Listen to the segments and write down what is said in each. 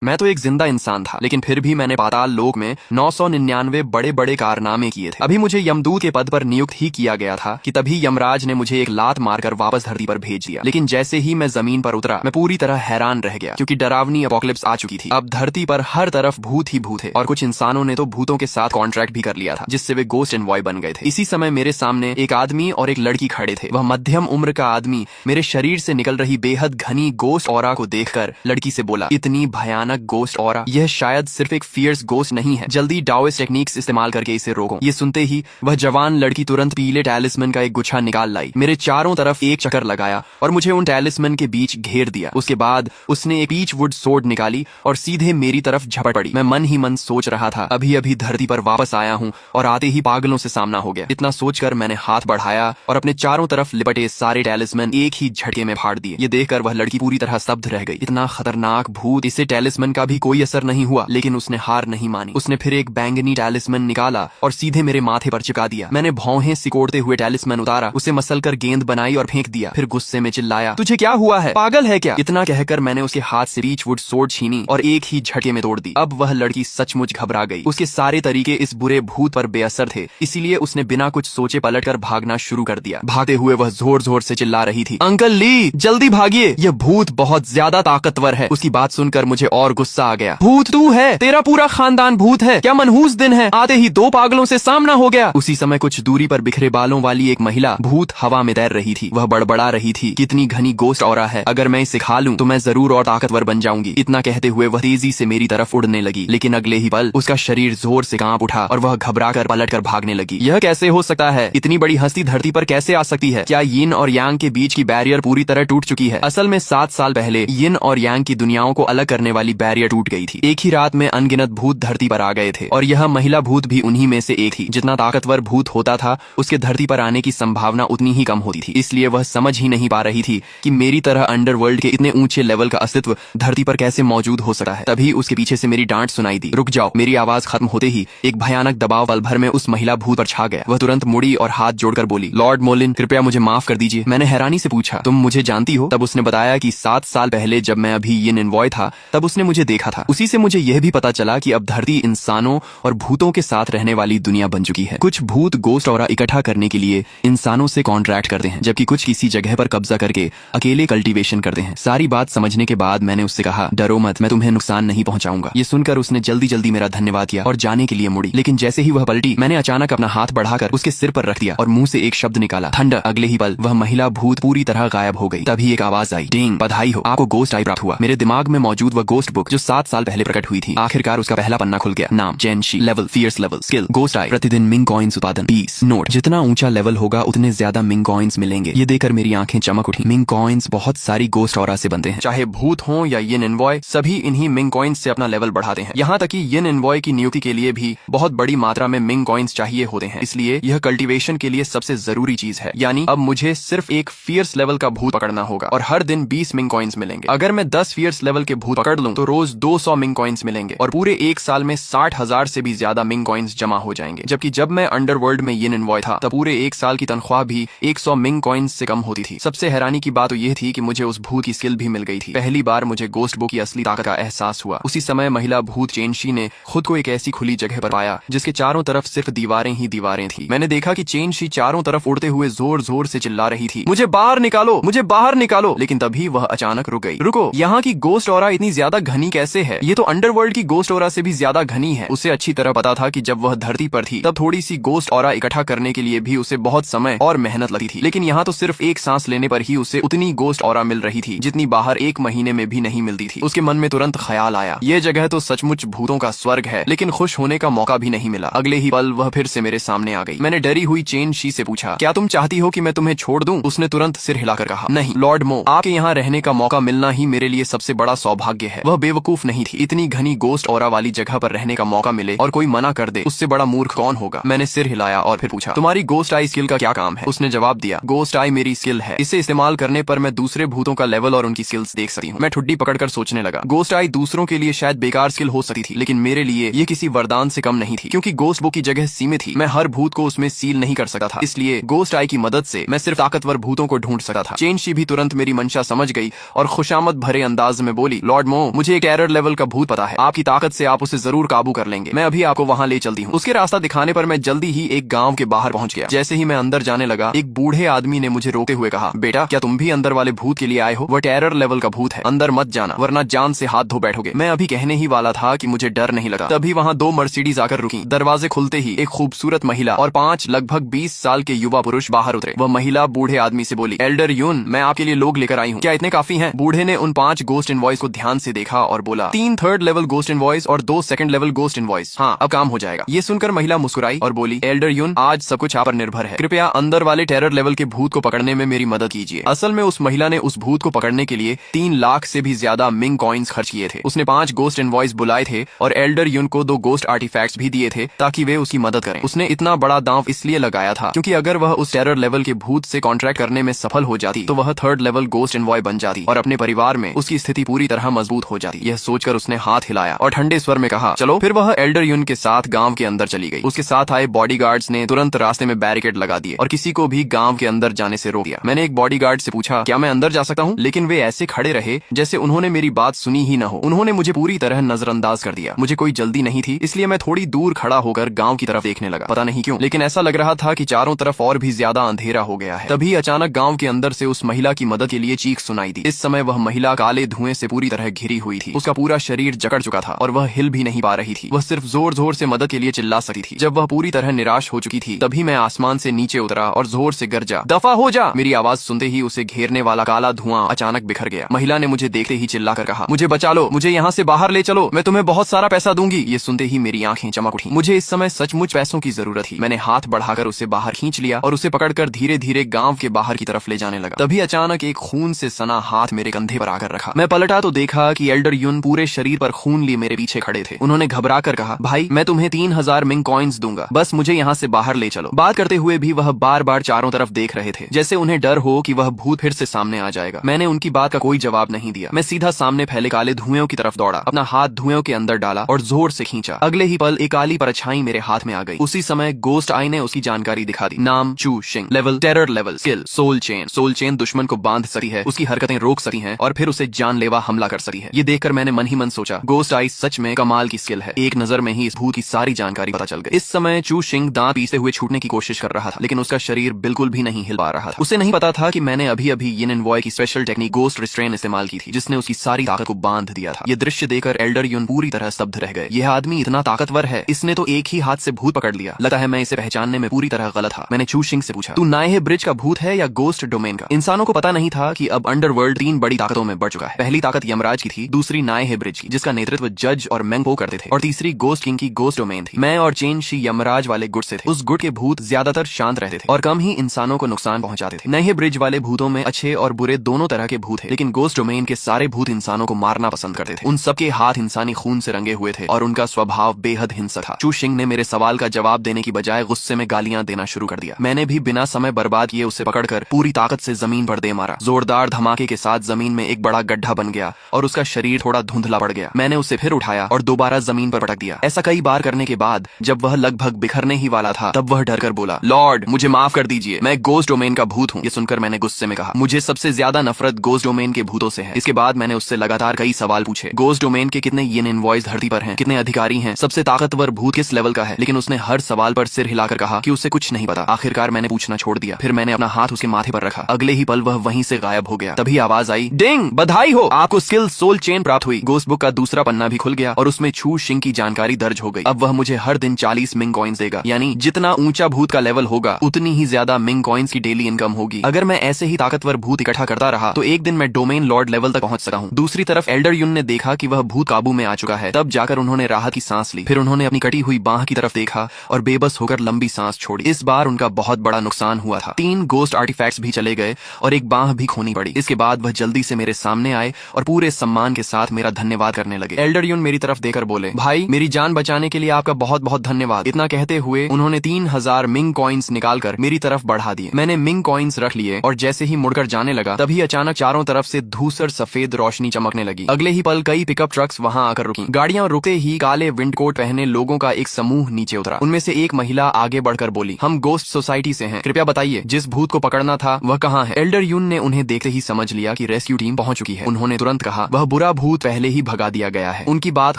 मैं तो एक जिंदा इंसान था, लेकिन फिर भी मैंने पाताल लोक में 999 बड़े बड़े कारनामे किए थे। अभी मुझे यमदूत के पद पर नियुक्त ही किया गया था कि तभी यमराज ने मुझे एक लात मारकर वापस धरती पर भेज दिया। लेकिन जैसे ही मैं जमीन पर उतरा, मैं पूरी तरह हैरान रह गया, क्योंकि डरावनी एपोकलिप्स आ चुकी थी। अब धरती पर हर तरफ भूत ही भूत थे और कुछ इंसानों ने तो भूतों के साथ कॉन्ट्रैक्ट भी कर लिया था, जिससे वे गोस्ट एनवॉय बन गए थे। इसी समय मेरे सामने एक आदमी और एक लड़की खड़े थे। वह मध्यम उम्र का आदमी मेरे शरीर से निकल रही बेहद घनी गोस्ट ऑरा को देखकर लड़की से बोला, इतनी भयानक गोस्ट ऑरा, यह शायद सिर्फ एक फियर्स गोस्ट नहीं है, जल्दी डाओइस्ट टेक्निक्स इस्तेमाल करके इसे रोको। ये सुनते ही वह जवान लड़की तुरंत पीले टैलिस्मन का एक गुच्छा निकाल लाई, मेरे चारों तरफ एक चक्कर लगाया और मुझे उन टैलिस्मन के बीच घेर दिया। उसके बाद उसने एक पीच वुड सोर्ड निकाली और सीधे मेरी तरफ झपट पड़ी। मैं मन ही मन सोच रहा था, अभी अभी धरती पर वापस आया हूँ और आते ही पागलों से सामना हो गया। इतना सोचकर मैंने हाथ बढ़ाया और अपने चारों तरफ लिपटे सारे टैलिस्मन एक ही झटके में फाड़ दिए। ये देखकर वह लड़की पूरी तरह स्तब्ध रह गई। इतना खतरनाक भूत, इससे टैलिस्मन का भी कोई असर नहीं हुआ, लेकिन उसने हार नहीं मानी। उसने फिर एक बैंगनी टैलिस्मन निकाला और सीधे मेरे माथे पर चिपका दिया। मैंने भौहें सिकोड़ते हुए टैलिस्मन उतारा, उसे मसलकर गेंद बनाई और फेंक दिया। फिर गुस्से में चिल्लाया, तुझे क्या हुआ है, पागल है क्या? इतना कहकर मैंने उसके हाथ से पीचवुड सोर्ड छीनी और एक ही झटके में तोड़ दी। अब वह लड़की सचमुच घबरा गई। उसके सारे तरीके इस बुरे भूत पर बेअसर थे, इसीलिए उसने बिना कुछ सोचे पलटकर भागना शुरू कर दिया। भागते हुए वह जोर जोर से चिल्ला रही थी, अंकल ली, जल्दी भागिए, यह भूत बहुत ज्यादा ताकतवर है। उसकी बात सुनकर मुझे और गुस्सा आ गया। भूत तू है, तेरा पूरा खानदान भूत है, क्या मनहूस दिन है, आते ही दो पागलों से सामना हो गया। उसी समय कुछ दूरी पर बिखरे बालों वाली एक महिला भूत हवा में तैर रही थी। वह बड़बड़ा रही थी, कितनी घनी गोस्ट ऑरा है, अगर मैं इसे खा लूं तो मैं जरूर और ताकतवर बन जाऊंगी। इतना कहते हुए वह तेजी से मेरी तरफ उड़ने लगी, लेकिन अगले ही पल उसका शरीर जोर से कांप उठा और वह घबराकर पलटकर भागने लगी। यह कैसे हो सकता है? इतनी बड़ी हस्ती धरती पर कैसे आ सकती है? क्या यिन और यांग के बीच की बैरियर पूरी तरह टूट चुकी है? असल में 7 साल पहले यिन और यांग की दुनियाओं को अलग करने वाली बैरियर टूट गई थी। एक ही रात में अनगिनत भूत धरती पर आ गए थे और यह महिला भूत भी उन्हीं में से एक थी। जितना ताकतवर भूत होता था, उसके धरती पर आने की संभावना उतनी ही कम होती थी। इसलिए वह समझ ही नहीं पा रही थी कि मेरी तरह अंडरवर्ल्ड के इतने ऊंचे लेवल का अस्तित्व धरती पर कैसे मौजूद हो सकता है। तभी उसके पीछे से मेरी डांट सुनाई दी। रुक जाओ। मेरी आवाज खत्म होते ही एक भयानक दबाव पल भर में उस महिला भूत पर छा गया। वह तुरंत मुड़ी और हाथ जोड़कर बोली, लॉर्ड मोलिन, कृपया मुझे माफ कर दीजिए। मैंने हैरानी से पूछा, तुम मुझे जानती हो? तब उसने बताया कि 7 साल पहले जब मैं अभी यिन एनवॉय था, तब उसने मुझे देखा था। उसी से मुझे यह भी पता चला कि अब धरती इंसानों और भूतों के साथ रहने वाली दुनिया बन चुकी है। कुछ भूत गोस्ट ऑरा इकट्ठा करने के लिए इंसानों से कॉन्ट्रैक्ट करते हैं, जबकि कुछ किसी जगह पर कब्जा करके अकेले कल्टीवेशन करते हैं। सारी बात समझने के बाद मैंने उससे कहा, डरो मत, मैं तुम्हें नुकसान नहीं पहुंचाऊंगा। ये सुनकर उसने जल्दी जल्दी मेरा धन्यवाद किया और जाने के लिए मुड़ी, लेकिन जैसे ही वह पलटी, मैंने अचानक अपना हाथ बढ़ाकर उसके सिर पर रख दिया और मुंह से एक शब्द निकाला, थंडर। अगले ही पल वह महिला भूत पूरी तरह गायब हो गई। तभी एक आवाज आई, डिंग, बधाई हो, आपको गोस्ट आई प्राप्त हुआ। मेरे दिमाग में मौजूद वह गोस्ट बुक जो 7 साल पहले प्रकट हुई थी, आखिरकार उसका पहला पन्ना खुल गया। नाम जेनशी, level fierce level, skill ghost eye, प्रतिदिन मिंग कॉइन्स उत्पादन 20। नोट, जितना ऊंचा लेवल होगा उतने ज्यादा मिंग कॉइन्स मिलेंगे। ये देखकर मेरी आंखें चमक उठी। मिंग कॉइन्स बहुत सारी गोस्ट ऑरा से बनते हैं, चाहे भूत हो या यिन एनवॉय, सभी इन्हीं मिंग कॉइन्स से अपना लेवल बढ़ाते हैं। यहाँ तक कि यिन एनवॉय की नियुक्ति के लिए भी बहुत बड़ी मात्रा में मिंग कॉइन्स चाहिए होते हैं। इसलिए यह कल्टीवेशन के लिए सबसे जरूरी चीज है। यानी अब मुझे सिर्फ एक फियर्स लेवल का भूत पकड़ना होगा और हर दिन 20 मिंग कॉइन्स मिलेंगे। अगर मैं 10 फियर्स लेवल के भूत पकड़ लूं तो रोज 200 मिंग कॉइन्स मिलेंगे और पूरे 1 साल में 60,000 से भी ज्यादा मिंग कॉइन्स जमा हो जाएंगे। जबकि जब मैं अंडरवर्ल्ड में यिन एनवॉय था, तब पूरे 1 साल की तनख्वाह भी 100 मिंग कॉइन्स से कम होती थी। सबसे हैरानी की बात तो यह थी कि मुझे उस भूत की स्किल भी मिल गई थी। पहली बार मुझे गोस्ट बुक की असली ताकत का एहसास हुआ। उसी समय महिला भूत चेनशी ने खुद को एक ऐसी खुली जगह पर पाया जिसके चारों तरफ सिर्फ दीवारें ही दीवारें थी। मैंने देखा कि चेनशी चारों तरफ उड़ते हुए जोर जोर से चिल्ला रही थी, मुझे बाहर निकालो, मुझे बाहर निकालो। लेकिन तभी वह अचानक रुक गई। रुको, यहाँ की गोस्ट ऑरा इतनी ज्यादा घनी कैसे है? ये तो अंडरवर्ल्ड की गोस्ट ऑरा से भी ज्यादा घनी है। उसे अच्छी तरह पता था कि जब वह धरती पर थी तब थोड़ी सी गोस्ट ऑरा इकट्ठा करने के लिए भी उसे बहुत समय और मेहनत लगती थी, लेकिन यहाँ तो सिर्फ एक सांस लेने पर ही उसे उतनी गोस्ट ऑरा मिल रही थी जितनी बाहर 1 महीने में भी नहीं मिलती थी। उसके मन में तुरंत ख्याल आया, ये जगह तो सचमुच भूतों का स्वर्ग है, लेकिन खुश होने का मौका भी नहीं मिला। अगले ही पल वह फिर से मेरे सामने आ गई। मैंने डरी हुई चेनशी से पूछा, क्या तुम चाहती हो कि मैं तुम्हें छोड़ दूं? उसने तुरंत सिर हिलाकर कहा, नहीं लॉर्ड मो, आपके यहाँ रहने का मौका मिलना ही मेरे लिए सबसे बड़ा सौभाग्य है। वह बेवकूफ नहीं थी। इतनी घनी गोस्ट ऑरा वाली जगह पर रहने का मौका मिले और कोई मना कर दे, उससे बड़ा मूर्ख कौन होगा? मैंने सिर हिलाया और फिर पूछा, तुम्हारी गोस्ट आई स्किल का क्या काम है? उसने जवाब दिया, गोस्ट आई मेरी स्किल है, इसे इस्तेमाल करने पर मैं दूसरे भूतों का लेवल और उनकी स्किल्स देख सकती हूँ। मैं ठुड्डी पकड़कर सोचने लगा, गोस्ट आई दूसरों के लिए शायद बेकार स्किल हो सकती थी, लेकिन मेरे लिए ये किसी वरदान से कम नहीं थी, क्योंकि गोस्ट बुक की जगह सीमित थी। मैं हर भूत को उसमें सील नहीं कर सकता था, इसलिए गोस्ट आई की मदद से मैं सिर्फ ताकतवर भूतों को ढूंढ सकता था। चेनशी भी तुरंत मेरी मंशा समझ गई और खुशामद भरे अंदाज में बोली, लॉर्ड मो, मुझे मुझे एक टेरर लेवल का भूत पता है, आपकी ताकत से आप उसे जरूर काबू कर लेंगे, मैं अभी आपको वहाँ ले चलती हूँ। उसके रास्ता दिखाने पर मैं जल्दी ही एक गाँव के बाहर पहुंच गया। जैसे ही मैं अंदर जाने लगा, एक बूढ़े आदमी ने मुझे रोकते हुए कहा, बेटा क्या तुम भी अंदर वाले भूत के लिए आए हो? वह टेरर लेवल का भूत है, अंदर मत जाना वरना जान से हाथ धो बैठोगे। मैं अभी कहने ही वाला था कि मुझे डर नहीं लगा, तभी वहाँ 2 मर्सिडीज आकर रुकी। दरवाजे खुलते ही एक खूबसूरत महिला और 5 लगभग 20 साल के युवा पुरुष बाहर उतरे। वह महिला बूढ़े आदमी से बोली, एल्डर यून, मैं आपके लिए लोग लेकर आई हूँ, क्या इतने काफी हैं? बूढ़े ने उन 5 गोस्ट इनवॉइस को ध्यान से देखा और बोला, 3 थर्ड लेवल गोस्ट इनवॉइस और 2 सेकंड लेवल गोस्ट इनवॉइस। हाँ, अब काम हो जाएगा। ये सुनकर महिला मुस्कुराई और बोली, एल्डर यून, आज सब कुछ आप पर निर्भर है, कृपया अंदर वाले टेरर लेवल के भूत को पकड़ने में मेरी मदद कीजिए। असल में उस महिला ने उस भूत को पकड़ने के लिए 3 लाख से भी ज्यादा मिंग कॉइन्स खर्च किए थे। उसने 5 गोस्ट इनवॉइस बुलाए थे और एल्डर यून को 2 गोस्ट आर्टिफैक्ट्स भी दिए थे ताकि वे उसकी मदद करें। उसने इतना बड़ा दांव इसलिए लगाया था क्योंकि अगर वह उस टेरर लेवल के भूत से कॉन्ट्रैक्ट करने में सफल हो जाती तो वह थर्ड लेवल गोस्ट इनवॉय बन जाती और अपने परिवार में उसकी स्थिति पूरी तरह मजबूत हो जाती। यह सोचकर उसने हाथ हिलाया और ठंडे स्वर में कहा, चलो। फिर वह एल्डर यून के साथ गांव के अंदर चली गई। उसके साथ आए बॉडीगार्ड्स ने तुरंत रास्ते में बैरिकेड लगा दिए और किसी को भी गांव के अंदर जाने से रोक दिया। मैंने एक बॉडीगार्ड से पूछा, क्या मैं अंदर जा सकता हूँ? लेकिन वे ऐसे खड़े रहे जैसे उन्होंने मेरी बात सुनी ही न हो। उन्होंने मुझे पूरी तरह नजरअंदाज कर दिया। मुझे कोई जल्दी नहीं थी, इसलिए मैं थोड़ी दूर खड़ा होकर गांव की तरफ देखने लगा। पता नहीं क्यों, लेकिन ऐसा लग रहा था कि चारों तरफ और भी ज्यादा अंधेरा हो गया है। तभी अचानक गांव के अंदर से उस महिला की मदद के लिए चीख सुनाई दी। इस समय वह महिला काले धुएं से पूरी तरह घिरी हुई थी। उसका पूरा शरीर जकड़ चुका था और वह हिल भी नहीं पा रही थी। वह सिर्फ जोर जोर से मदद के लिए चिल्ला सकती थी। जब वह पूरी तरह निराश हो चुकी थी तभी मैं आसमान से नीचे उतरा और जोर से गरजा, दफा हो जा। मेरी आवाज सुनते ही उसे घेरने वाला काला धुआं अचानक बिखर गया। महिला ने मुझे देखते ही चिल्लाकर कहा, मुझे बचा लो, मुझे यहाँ से बाहर ले चलो, मैं तुम्हें बहुत सारा पैसा दूंगी। ये सुनते ही मेरी आंखें चमक उठी। मुझे इस समय सचमुच पैसों की जरूरत थी। मैंने हाथ बढ़ाकर उसे बाहर खींच लिया और उसे पकड़कर धीरे धीरे गांव के बाहर की तरफ ले जाने लगा। तभी अचानक एक खून से सना हाथ मेरे कंधे पर आकर रखा। मैं पलटा तो देखा कि एल्डर यून पूरे शरीर पर खून लिए मेरे पीछे खड़े थे। उन्होंने घबरा कर कहा, भाई मैं तुम्हें 3000 मिंग कॉइन्स दूंगा, बस मुझे यहाँ से बाहर ले चलो। बात करते हुए भी वह बार बार चारों तरफ देख रहे थे जैसे उन्हें डर हो कि वह भूत फिर से सामने आ जाएगा। मैंने उनकी बात का कोई जवाब नहीं दिया। मैं सीधा सामने फैले काले धुएं की तरफ दौड़ा, अपना हाथ धुएं के अंदर डाला और जोर से खींचा। अगले ही पल एक काली परछाई मेरे हाथ में आ गई। उसी समय गोस्ट आई ने उसकी जानकारी दिखा दी। नाम Chu Shing, level terror level, skill soul chain. Soul chain दुश्मन को बांध सकती है, उसकी हरकतें रोक सकती हैं और फिर उसे जानलेवा हमला कर सकती है। ये देखकर मैंने मन ही मन सोचा, गोस्ट आई सच में कमाल की स्किल है। एक नजर में ही इस भूत की सारी जानकारी पता चल गई। इस समय चू शिंग दांत पीसते हुए छूटने की कोशिश कर रहा था, लेकिन उसका शरीर बिल्कुल भी नहीं हिल पा रहा था। उसे नहीं पता था कि मैंने अभी अभी यिन एंड वॉय की स्पेशल टेक्निक गोस्ट रिस्ट्रेन इस्तेमाल की थी, जिसने उसकी सारी ताकत को बांध दिया था। ये दृश्य देखकर एल्डर यून पूरी तरह स्तब्ध रह गए। यह आदमी इतना ताकतवर है, इसने तो एक ही हाथ से भूत पकड़ लिया। लगता है मैं इसे पहचानने में पूरी तरह गलत था। मैंने चू शिंग से पूछा, तू नाए ब्रिज का भूत है या गोस्ट डोमेन का? इंसानों को पता नहीं था कि अब अंडरवर्ल्ड 3 बड़ी ताकतों में बढ़ चुका है। पहली ताकत यमराज की थी, दूसरी नाए ब्रिज की जिसका नेतृत्व जज और मेंगपो करते थे, और तीसरी गोस्ट किंग की गोस्ट डोमेन थी। मैं और चेन शी यमराज वाले गुट से थे। उस गुट के भूत ज्यादातर शांत रहते थे और कम ही इंसानों को नुकसान पहुंचाते थे। नए ब्रिज वाले भूतों में अच्छे और बुरे दोनों तरह के भूत थे, लेकिन गोस्ट डोमेन के सारे भूत इंसानों को मारना पसंद करते थे। उन सबके हाथ इंसानी खून से रंगे हुए थे और उनका स्वभाव बेहद हिंसक था। चू शिंग ने मेरे सवाल का जवाब देने की बजाय गुस्से में गालियां देना शुरू कर दिया। मैंने भी बिना समय बर्बाद किए उसे पकड़कर पूरी ताकत से जमीन पर दे मारा। जोरदार धमाके के साथ जमीन में एक बड़ा गड्ढा बन गया और उसका शरीर थोड़ा धुंधला पड़ गया। मैंने उसे फिर उठाया और दोबारा जमीन पर पटक दिया। ऐसा कई बार करने के बाद जब वह लगभग बिखरने ही वाला था तब वह डरकर बोला, लॉर्ड मुझे माफ कर दीजिए, मैं गोस्ट डोमेन का भूत हूँ। ये सुनकर मैंने गुस्से में कहा, मुझे सबसे ज्यादा नफरत गोस्ट डोमेन के भूतों से है। इसके बाद मैंने उससे लगातार कई सवाल पूछे। गोस्ट डोमेन के कितने यिन इनवॉइस धरती पर हैं, कितने अधिकारी हैं, सबसे ताकतवर भूत किस लेवल का है, लेकिन उसने हर सवाल पर सिर हिलाकर कहा कि उसे कुछ नहीं पता। आखिरकार मैंने पूछना छोड़ दिया। फिर मैंने अपना हाथ उसके माथे पर रखा। अगले ही पल वह वहीं से गायब हो गया। तभी आवाज आई, डिंग, बधाई हो, आपको स्किल सोल चेन प्राप्त हुई। गोस्ट बुक का दूसरा पन्ना भी खुल गया और उसमें चू शिंग की जानकारी दर्ज हो गई। अब वह मुझे हर दिन 40 मिंग कॉइन्स देगा, यानी जितना ऊंचा भूत का लेवल होगा उतनी ही ज्यादा मिंग कॉइन्स की डेली इनकम होगी। अगर मैं ऐसे ही ताकतवर भूत इकट्ठा करता रहा तो एक दिन मैं डोमेन लॉर्ड लेवल तक पहुंच सकता हूं। दूसरी तरफ एल्डर यून ने देखा कि वह भूत काबू में आ चुका है। तब जाकर उन्होंने राहत की सांस ली। फिर उन्होंने अपनी कटी हुई बांह की तरफ देखा और बेबस होकर लंबी सांस छोड़ी। इस बार उनका बहुत बड़ा नुकसान हुआ था। 3 गोस्ट आर्टिफैक्ट्स भी चले गए और एक बांह भी खोनी पड़ी। इसके बाद वह जल्दी से मेरे सामने आए और पूरे सम्मान के साथ मेरा धन्यवाद करने लगे। एल्डर यून मेरी तरफ देकर बोले, भाई मेरी जान बचाने के लिए आपका बहुत बहुत धन्यवाद। इतना कहते हुए उन्होंने 3000 मिंग कॉइन्स निकालकर मेरी तरफ बढ़ा दिए। मैंने मिंग कॉइन्स रख लिए और जैसे ही मुड़कर जाने लगा तभी अचानक चारों तरफ से धूसर सफेद रोशनी चमकने लगी। अगले ही पल कई पिकअप ट्रक्स वहां आकर रुकी। गाड़ियां रुकते ही काले विंडकोट पहने लोगों का एक समूह नीचे उतरा। उनमें से एक महिला आगे बढ़कर बोली, हम गोस्ट सोसाइटी से हैं, कृपया बताइए जिस भूत को पकड़ना था वह कहाँ है? एल्डर यून ने उन्हें देखते ही समझ लिया कि रेस्क्यू टीम पहुंच चुकी है। उन्होंने तुरंत कहा, वह बुरा भूत पहले ही भगा दिया गया है। उनकी बात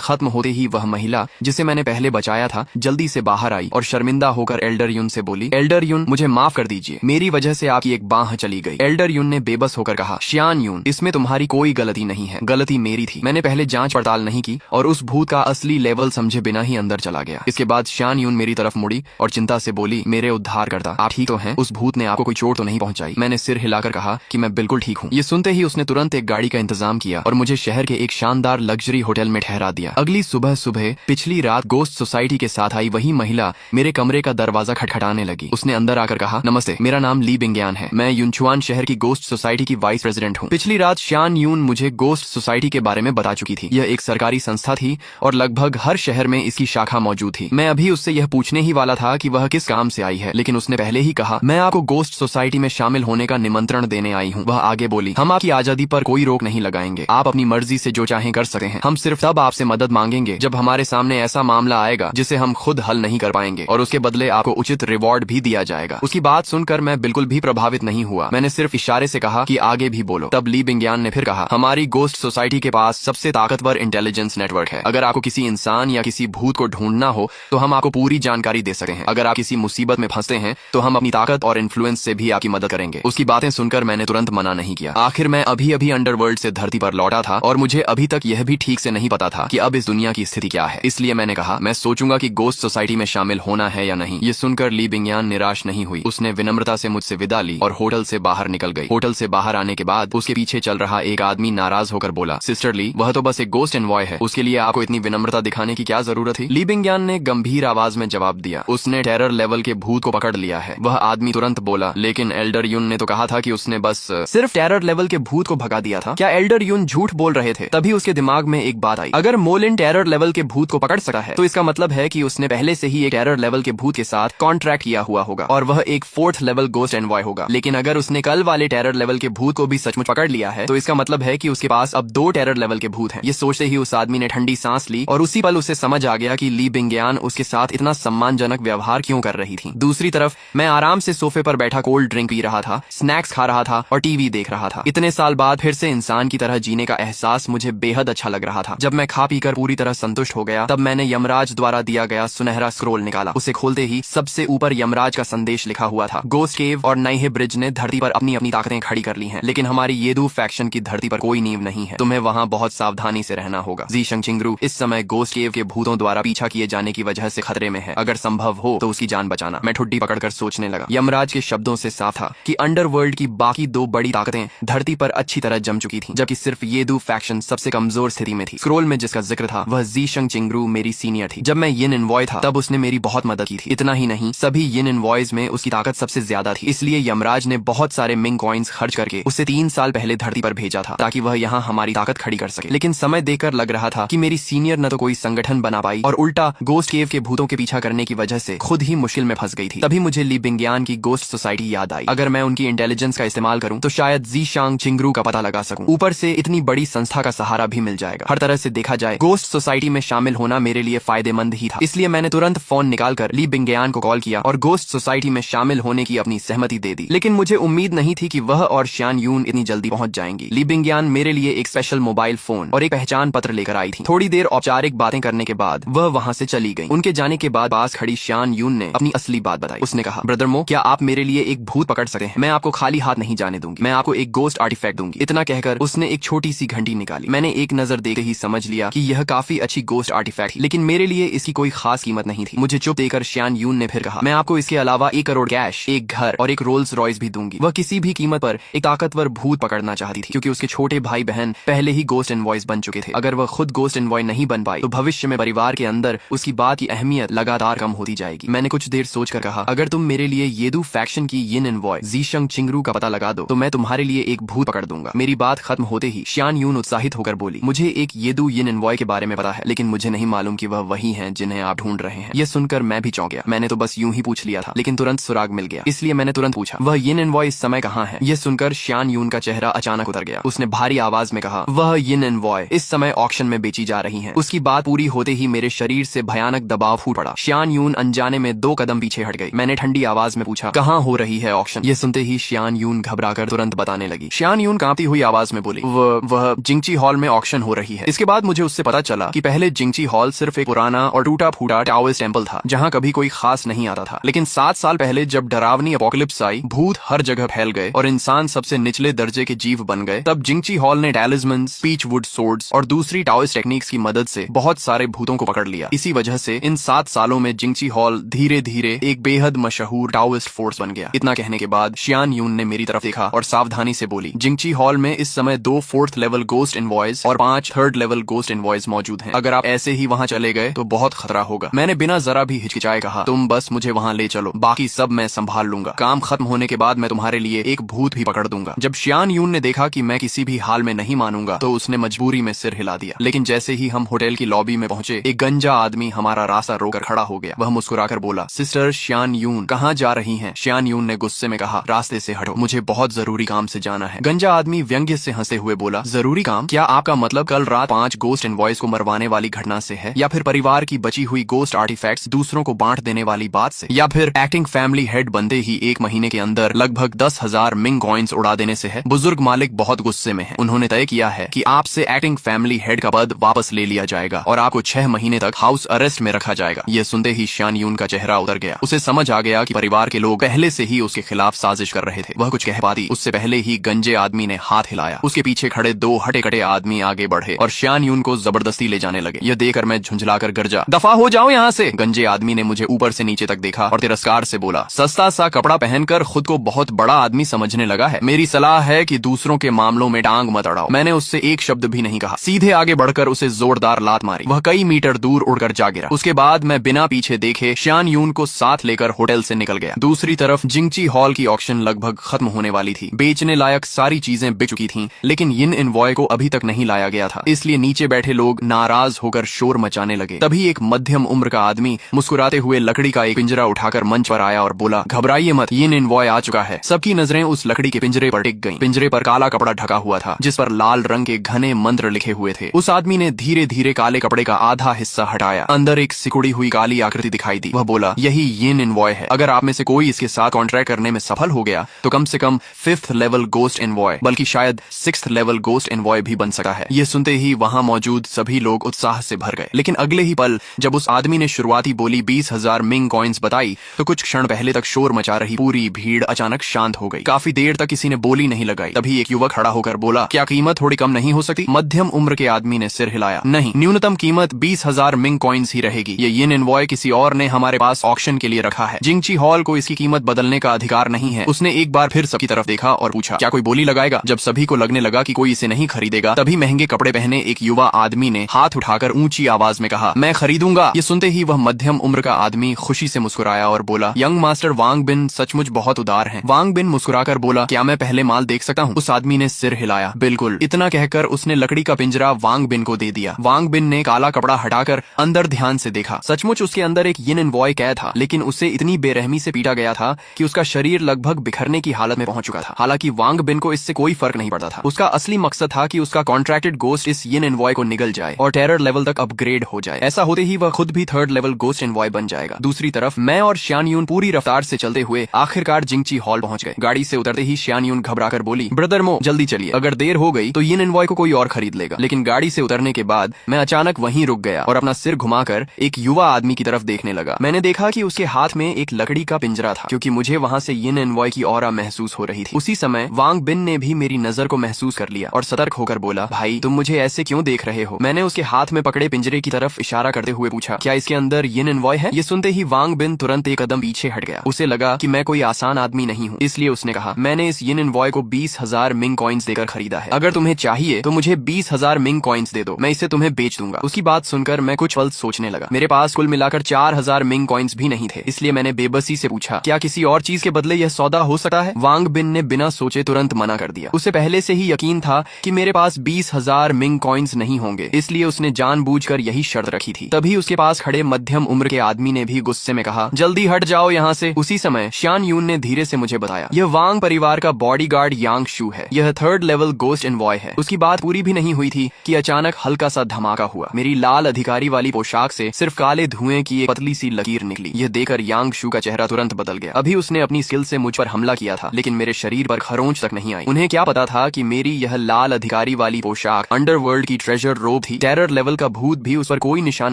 खत्म होते ही वह महिला जिसे मैंने पहले बचाया था जल्दी से बाहर आई और शर्मिंदा होकर एल्डर युन से बोली, एल्डर युन मुझे माफ कर दीजिए, मेरी वजह से आपकी एक बांह चली गई। एल्डर युन ने बेबस होकर कहा, श्यान युन इसमें तुम्हारी कोई गलती नहीं है, गलती मेरी थी। मैंने पहले जांच पड़ताल नहीं की और उस भूत का असली लेवल समझे बिना ही अंदर चला गया। इसके बाद श्यान युन मेरी तरफ मुड़ी और चिंता से बोली, मेरे उद्धारकर्ता आप ठीक तो हैं? उस भूत ने आपको कोई चोट तो नहीं पहुंचाई? मैंने सिर हिलाकर कहा कि मैं बिल्कुल ठीक हूँ। ये सुनते ही उसने तुरंत एक गाड़ी का इंतजाम किया और मुझे शहर के एक शानदार लग्जरी होटल में ठहरा दिया। अगली सुबह सुबह पिछली रात गोस्ट सोसाइटी के साथ आई वही महिला मेरे कमरे का दरवाजा खटखटाने लगी। उसने अंदर आकर कहा, नमस्ते, मेरा नाम ली बिंगयान है, मैं युनचुआन शहर की गोस्ट सोसाइटी की वाइस प्रेसिडेंट हूँ। पिछली रात श्यान यून मुझे गोस्ट सोसाइटी के बारे में बता चुकी थी। यह एक सरकारी संस्था थी और लगभग हर शहर में इसकी शाखा मौजूद थी। मैं अभी उससे यह पूछने ही वाला था कि वह किस काम से आई है, लेकिन उसने पहले ही कहा, मैं आपको गोस्ट सोसाइटी में शामिल होने का निमंत्रण देने आई हूँ। वह आगे बोली, हम आपकी आजादी पर कोई रोक नहीं लगाएंगे, आप अपनी मर्जी से जो चाहें कर सकते हैं। हम सिर्फ तब आपसे मदद मांगेंगे जब हमारे सामने ऐसा मामला आएगा जिसे हम खुद हल नहीं कर पाएंगे और उसके बदले आपको उचित रिवॉर्ड भी दिया जाएगा। उसकी बात सुनकर मैं बिल्कुल भी प्रभावित नहीं हुआ। मैंने सिर्फ इशारे से कहा कि आगे भी बोलो। तब ली बिंगयान ने फिर कहा, हमारी गोस्ट सोसाइटी के पास सबसे ताकतवर इंटेलिजेंस नेटवर्क है। अगर आपको किसी इंसान या किसी भूत को ढूंढना हो तो हम आपको पूरी जानकारी दे सकते हैं। अगर आप किसी मुसीबत में फंसते हैं तो हम अपनी ताकत और इन्फ्लुएंस से भी आपकी मदद करेंगे। उसकी बातें सुनकर मैंने तुरंत मना नहीं किया। आखिर मैं अभी अभी अंडरवर्ल्ड से धरती पर लौटा था और मुझे अभी तक यह भी ठीक से नहीं पता था कि अब इस दुनिया की स्थिति क्या है। इसलिए मैंने कहा, मैं सोचूंगा कि गोस्ट सोसाइटी में शामिल होना है या नहीं। ये सुनकर ली बिंगयान निराश नहीं हुई। उसने विनम्रता से मुझसे विदा ली और होटल से बाहर निकल गई। होटल से बाहर आने के बाद उसके पीछे चल रहा एक आदमी नाराज होकर बोला, सिस्टर ली, वह तो बस एक गोस्ट एनवॉय है, उसके लिए आपको इतनी विनम्रता दिखाने की क्या जरूरत थी? ली बिंगयान ने गंभीर आवाज में जवाब दिया, उसने टेरर लेवल के भूत को पकड़ लिया है। वह आदमी तुरंत बोला, लेकिन एल्डर युन ने तो कहा था कि उसने बस सिर्फ टेरर लेवल के भूत को भगा दिया था। क्या एल्डर युन झूठ बोल रहे थे? तभी उसके दिमाग में एक बात आई, अगर मोलिन टेरर लेवल के भूत को पकड़ सकता है तो इसका मतलब है कि उसने पहले से ही एक टेरर लेवल के भूत के साथ कॉन्ट्रैक्ट किया हुआ होगा और वह एक 4th लेवल गोस्ट एनवॉय होगा। लेकिन अगर उसने कल वाले टेरर लेवल के भूत को भी सचमुच पकड़ लिया है तो इसका मतलब है कि उसके पास अब 2 टेरर लेवल के भूत हैं। ये सोचते ही उस आदमी ने ठंडी सांस ली और उसी पल उसे समझ आ गया कि ली बिंगयान उसके साथ इतना सम्मानजनक व्यवहार क्यों कर रही थी। दूसरी तरफ मैं आराम से सोफे पर बैठा कोल्ड ड्रिंक पी रहा था, स्नैक्स खा रहा था और टीवी देख रहा था। इतने साल बाद फिर से इंसान की तरह जीने का एहसास मुझे बेहद अच्छा लग रहा था। जब मैं खा पीकर पूरी तरह संतुष्ट हो गया तब मैंने यमराज द्वारा दिया गया सुनहरा स्क्रोल निकाला। उसे खोलते ही सबसे ऊपर यमराज का संदेश लिखा हुआ था, गोस्ट केव और नाइहे ब्रिज ने धरती पर अपनी अपनी ताकतें खड़ी कर ली हैं, लेकिन हमारी येदू फैक्शन की धरती पर कोई नींव नहीं है। तुम्हें वहाँ बहुत सावधानी से रहना होगा। ज़ीशंग चिंगरू इस समय गोस्ट केव के भूतों द्वारा पीछा किए जाने की वजह से खतरे में है। अगर संभव हो तो उसकी जान बचाना। मैं ठुड्डी पकड़कर सोचने लगा। यमराज के शब्दों से साफ था कि अंडरवर्ल्ड की बाकी 2 बड़ी ताकतें धरती पर अच्छी तरह जम चुकी थी, जबकि सिर्फ येदू फैक्शन सबसे कमजोर स्थिति में थी। स्क्रोल में जिसका जिक्र था वह ज़ीशंग चिंगरू मेरी सीनियर थी। जब मैं यिन एनवॉय था तब उसने मेरी बहुत मदद की थी। इतना ही नहीं, सभी यिन एनवॉयज में उसकी ताकत सबसे ज्यादा थी। इसलिए यमराज ने बहुत सारे मिंग कॉइन्स खर्च करके उसे 3 साल पहले धरती पर भेजा था ताकि वह यहाँ हमारी ताकत खड़ी कर सके। लेकिन समय देखकर लग रहा था कि मेरी सीनियर न तो कोई संगठन बना पाई और उल्टा गोस्ट केव के भूतों के पीछा करने की वजह से खुद ही मुश्किल में फंस गई थी। तभी मुझे ली बिंगयान की गोस्ट सोसाइटी याद आई। अगर मैं उनकी इंटेलिजेंस का इस्तेमाल करूं तो शायद ज़ीशांग चिंगरू का पता लगा सकूं। ऊपर से इतनी बड़ी संस्था का सहारा भी मिल जाएगा। हर तरह से देखा जाए गोस्ट सोसाइटी में शामिल होना मेरे लिए फायदेमंद ही था। इसलिए मैंने तुरंत फोन निकालकर ली बिंगयान को कॉल किया और गोस्ट सोसाइटी में शामिल होने की अपनी सहमति दे दी। लेकिन मुझे उम्मीद नहीं थी कि वह और श्यान यून इतनी जल्दी पहुंच जाएंगी। ली बिंगयान मेरे लिए एक स्पेशल मोबाइल फोन और एक पहचान पत्र लेकर आई थी। थोड़ी देर औपचारिक बातें करने के बाद वह वहां से चली गई। उनके जाने के बाद पास खड़ी श्यान यून ने अपनी असली बात बताई। उसने कहा, ब्रदर मो, क्या आप मेरे लिए एक भूत पकड़ सकते हैं? मैं आपको खाली हाथ नहीं जाने दूंगी। मैं आपको एक गोस्ट आर्टिफैक्ट दूंगी। इतना कहकर उसने एक छोटी सी घंटी निकाली। मैंने एक नजर देखते ही समझ लिया कि यह काफी अच्छी गोस्ट आर्टिफैक्ट थी, लेकिन मेरे लिए इसकी कोई खास कीमत नहीं थी। मुझे चुप देकर श्यान यून ने फिर कहा, मैं आपको इसके अलावा 1 करोड़ कैश, एक घर और एक रोल्स रॉयस भी दूंगी। वह किसी भी कीमत पर एक ताकतवर भूत पकड़ना चाहती थी क्योंकि उसके छोटे भाई बहन पहले ही गोस्ट एनवॉयज बन चुके थे। अगर वह खुद गोस्ट एनवॉय नहीं बन पाई तो भविष्य में परिवार के अंदर उसकी बात की अहमियत लगातार कम होती जाएगी। मैंने कुछ देर सोचकर कहा, अगर तुम मेरे लिए येदू फैक्शन की यिन एनवॉय ज़ीशंग चिंगरू का पता लगा दो तो मैं तुम्हारे लिए एक भूत पकड़ दूंगा। मेरी बात खत्म होते ही श्यान यून उत्साहित होकर बोली, मुझे एक येदू यिन एनवॉय के बारे में पता है, लेकिन मुझे नहीं मालूम कि वह वही हैं जिन्हें आप ढूंढ रहे हैं। यह सुनकर मैं भी चौंक गया। मैंने तो बस यूं ही पूछ लिया था, लेकिन तुरंत सुराग मिल गया। इसलिए मैंने तुरंत पूछा, वह यिन एनवॉय इस समय कहाँ है? यह सुनकर श्यान यून का चेहरा अचानक उतर गया। उसने भारी आवाज में कहा, वह यिन एनवॉय इस समय ऑक्शन में बेची जा रही है। उसकी बात पूरी होते ही मेरे शरीर से भयानक दबाव फूट पड़ा। श्यान यून अनजाने में 2 कदम पीछे हट गई। मैंने ठंडी आवाज में पूछा, कहाँ हो रही है ऑक्शन? यह सुनते ही श्यान यून घबराकर तुरंत बताने लगी। श्यान यून कांपती हुई आवाज में बोली, वह जिंगची जिंगची हॉल में ऑक्शन हो रही है। इसके बाद मुझे उससे पता चला कि पहले जिंगची हॉल सिर्फ एक पुराना और टूटा फूटा टाओइस्ट टेम्पल था जहाँ कभी कोई खास नहीं आता था। लेकिन 7 साल पहले जब डरावनी अपोकलिप्स आई, भूत हर जगह फैल गए और इंसान सबसे निचले दर्जे के जीव बन गए, तब जिंगची हॉल ने टैलिस्मन, स्पीचवुड सोर्ड्स और दूसरी टाओइस्ट टेक्निक्स की मदद से बहुत सारे भूतों को पकड़ लिया। इसी वजह से इन 7 सालों में जिंगची हॉल धीरे धीरे एक बेहद मशहूर टाओइस्ट फोर्स बन गया। इतना कहने के बाद शियान यून ने मेरी तरफ देखा और सावधानी से बोली, जिंगची हॉल में इस समय 2 4th लेवल गोस्ट इनवॉइस और 5 3rd लेवल गोस्ट इनवॉइस मौजूद हैं। अगर आप ऐसे ही वहाँ चले गए तो बहुत खतरा होगा। मैंने बिना जरा भी हिचकिचाए कहा, तुम बस मुझे वहाँ ले चलो, बाकी सब मैं संभाल लूंगा। काम खत्म होने के बाद मैं तुम्हारे लिए एक भूत भी पकड़ दूंगा। जब शियान यून ने देखा कि मैं किसी भी हाल में नहीं मानूंगा तो उसने मजबूरी में सिर हिला दिया। लेकिन जैसे ही हम होटल की लॉबी में पहुंचे, एक गंजा आदमी हमारा रास्ता रोककर खड़ा हो गया। वह मुस्कुराकर बोला, सिस्टर शियान यून, कहाँ जा रही हैं? शियान यून ने गुस्से में कहा, रास्ते से हटो, मुझे बहुत जरूरी काम से जाना है। गंजा आदमी व्यंग्य से हंसते हुए बोला, जरूरी काम? क्या आपका मतलब कल रात 5 गोस्ट इनवॉइस को मरवाने वाली घटना से है, या फिर परिवार की बची हुई गोस्ट आर्टिफैक्ट्स दूसरों को बांट देने वाली बात से, या फिर एक्टिंग फैमिली हेड बनते ही 1 महीने के अंदर लगभग 10,000 मिंग कॉइन्स उड़ा देने से है? बुजुर्ग मालिक बहुत गुस्से में हैं। उन्होंने तय किया है कि आपसे एक्टिंग फैमिली हेड का पद वापस ले लिया जाएगा और आपको 6 महीने तक हाउस अरेस्ट में रखा जाएगा। यह सुनते ही शियान यून का चेहरा उतर गया। उसे समझ आ गया कि परिवार के लोग पहले से ही उसके खिलाफ साजिश कर रहे थे। वह कुछ कह पाती उससे पहले ही गंजे आदमी ने हाथ हिलाया। उसके पीछे खड़े 2 हटे-कटे आदमी आगे बढ़े और शियान यून को जबरदस्ती ले जाने लगे। यह देखकर मैं झुंझलाकर गरजा, दफा हो जाओ यहाँ से। गंजे आदमी ने मुझे ऊपर से नीचे तक देखा और तिरस्कार से बोला, सस्ता सा कपड़ा पहनकर खुद को बहुत बड़ा आदमी समझने लगा है। मेरी सलाह है कि दूसरों के मामलों में टांग मत अड़ाओ। मैंने उससे एक शब्द भी नहीं कहा, सीधे आगे बढ़कर उसे जोरदार लात मारी। वह कई मीटर दूर उड़कर जा गिरा। उसके बाद मैं बिना पीछे देखे शियान यून को साथ लेकर होटल से निकल गया। दूसरी तरफ जिंगची हॉल की ऑक्शन लगभग खत्म होने वाली थी। बेचने लायक सारी चीजें बिक चुकी थीं, लेकिन यिन इनवॉय को अभी तक नहीं लाया गया था। इसलिए नीचे बैठे लोग नाराज होकर शोर मचाने लगे। तभी एक मध्यम उम्र का आदमी मुस्कुराते हुए लकड़ी का एक पिंजरा उठाकर मंच पर आया और बोला, घबराइए मत, यिन इनवॉय आ चुका है। सबकी नजरें उस लकड़ी के पिंजरे पर टिक गईं। पिंजरे पर काला कपड़ा ढका हुआ था जिस पर लाल रंग के घने मंत्र लिखे हुए थे। उस आदमी ने धीरे धीरे काले कपड़े का आधा हिस्सा हटाया। अंदर एक सिकुड़ी हुई काली आकृति दिखाई दी। वह बोला, यही यिन इनवॉय है। अगर आप में से कोई इसके साथ कॉन्ट्रैक्ट करने में सफल हो गया तो कम से कम 5th लेवल गोस्ट इनवॉय, बल्कि शायद 6th लेवल गोस्ट इनवॉय भी बन सका है। यह सुनते ही वहां मौजूद सभी लोग उत्साह से भर गए। लेकिन अगले ही पल जब उस आदमी ने शुरुआती बोली 20,000 मिंग कॉइन्स बताई तो कुछ क्षण पहले तक शोर मचा रही पूरी भीड़ अचानक शांत हो गई। काफी देर तक किसी ने बोली नहीं लगाई। तभी एक युवक खड़ा होकर बोला, क्या कीमत थोड़ी कम नहीं हो सकती? मध्यम उम्र के आदमी ने सिर हिलाया, नहीं, न्यूनतम कीमत 20,000 मिंग कॉइन्स ही रहेगी। ये यिन इनवॉय किसी और ने हमारे पास ऑक्शन के लिए रखा है। जिंगची हॉल को इसकी कीमत बदलने का अधिकार नहीं है। उसने एक बार फिर सबकी तरफ देखा और पूछा, क्या कोई बोली लगाएगा? जब सभी को लगने लगा कि कोई इसे नहीं खरीदेगा, तभी महंगे कपड़े पहने एक युवा आदमी ने हाथ उठाकर ऊंची आवाज में कहा, मैं खरीदूंगा। ये सुनते ही वह मध्यम उम्र का आदमी खुशी से मुस्कुराया और बोला, यंग मास्टर वांग बिन सचमुच बहुत उदार हैं। वांग बिन मुस्कुराकर बोला, क्या मैं पहले माल देख सकता हूँ? उस आदमी ने सिर हिलाया, बिल्कुल। इतना कहकर उसने लकड़ी का पिंजरा वांग बिन को दे दिया। वांग बिन ने काला कपड़ा हटाकर अंदर ध्यान से देखा। सचमुच उसके अंदर एक यिन इनवॉय कैद था, लेकिन उसे इतनी बेरहमी से पीटा गया था कि उसका शरीर लगभग बिखरने की हालत में पहुंच चुका था। हालांकि वांग बिन को इससे कोई फर्क नहीं पड़ता था। उसका असली मकसद था कि उसका कॉन्ट्रैक्टेड गोस्ट इस यिन इनवॉय को निगल जाए और टेरर लेवल तक अपग्रेड हो जाए। ऐसा होते ही वह खुद भी 3rd लेवल गोस्ट इनवॉय बन जाएगा। दूसरी तरफ मैं और शियान यून पूरी रफ्तार से चलते हुए आखिरकार जिंगची हॉल पहुंच गए। गाड़ी से उतरते ही शियान यून घबराकर बोली, ब्रदर मो, जल्दी चलिए, अगर देर हो गई तो यिन इनवॉय को कोई और खरीद लेगा। लेकिन गाड़ी से उतरने के बाद मैं अचानक वहीं रुक गया और अपना सिर घुमाकर एक युवा आदमी की तरफ देखने लगा। मैंने देखा कि उसके हाथ में एक लकड़ी का पिंजरा था, क्योंकि मुझे वहां से यिन इनवॉय की ऑरा महसूस हो रही थी। उसी समय वांग बिन ने भी मेरी नजर को महसूस कर लिया और सतर्क होकर बोला, भाई तुम मुझे ऐसे क्यों देख रहे हो? मैंने उसके हाथ में पकड़े पिंजरे की तरफ इशारा करते हुए पूछा, क्या इसके अंदर यिन इनवॉय है? ये सुनते ही वांग बिन तुरंत एक कदम पीछे हट गया। उसे लगा कि मैं कोई आसान आदमी नहीं हूँ, इसलिए उसने कहा, मैंने इस यिन इनवॉय को 20,000 मिंग कॉइन्स देकर खरीदा है। अगर तुम्हें चाहिए तो मुझे 20,000 मिंग कॉइन्स दे दो, मैं इसे तुम्हें बेच दूंगा। उसकी बात सुनकर मैं कुछ पल सोचने लगा। मेरे पास कुल मिलाकर 4,000 मिंग कॉइन्स भी नहीं थे, इसलिए मैंने बेबसी से पूछा, क्या किसी और चीज के बदले यह सौदा हो सकता है? वांग बिन ने बिना सोचे तुरंत मना कर दिया। उसे पहले से ही यकीन था कि मेरे पास 20,000 मिंग कॉइन्स नहीं होंगे, इसलिए उसने जानबूझकर यही शर्त रखी थी। तभी उसके पास खड़े मध्यम उम्र के आदमी ने भी गुस्से में कहा, जल्दी हट जाओ यहाँ से। उसी समय शियान यून ने धीरे से मुझे बताया, यह वांग परिवार का बॉडीगार्ड यांग शू है। यह 3rd लेवल गोस्ट इनवॉय है। उसकी बात पूरी भी नहीं हुई थी कि अचानक हल्का सा धमाका हुआ। मेरी लाल अधिकारी वाली पोशाक से सिर्फ काले धुएं की एक पतली सी लकीर निकली। यह देखकर यांग शू का चेहरा तुरंत बदल गया। अभी उसने अपनी स्किल से मुझ पर हमला किया था, लेकिन मेरे शरीर पर खरोंच तक नहीं आई। उन्हें क्या पता था कि मेरी यह लाल अधिकारी भारी वाली पोशाक अंडरवर्ल्ड की ट्रेजर रोब थी। टेरर लेवल का भूत भी उस पर कोई निशान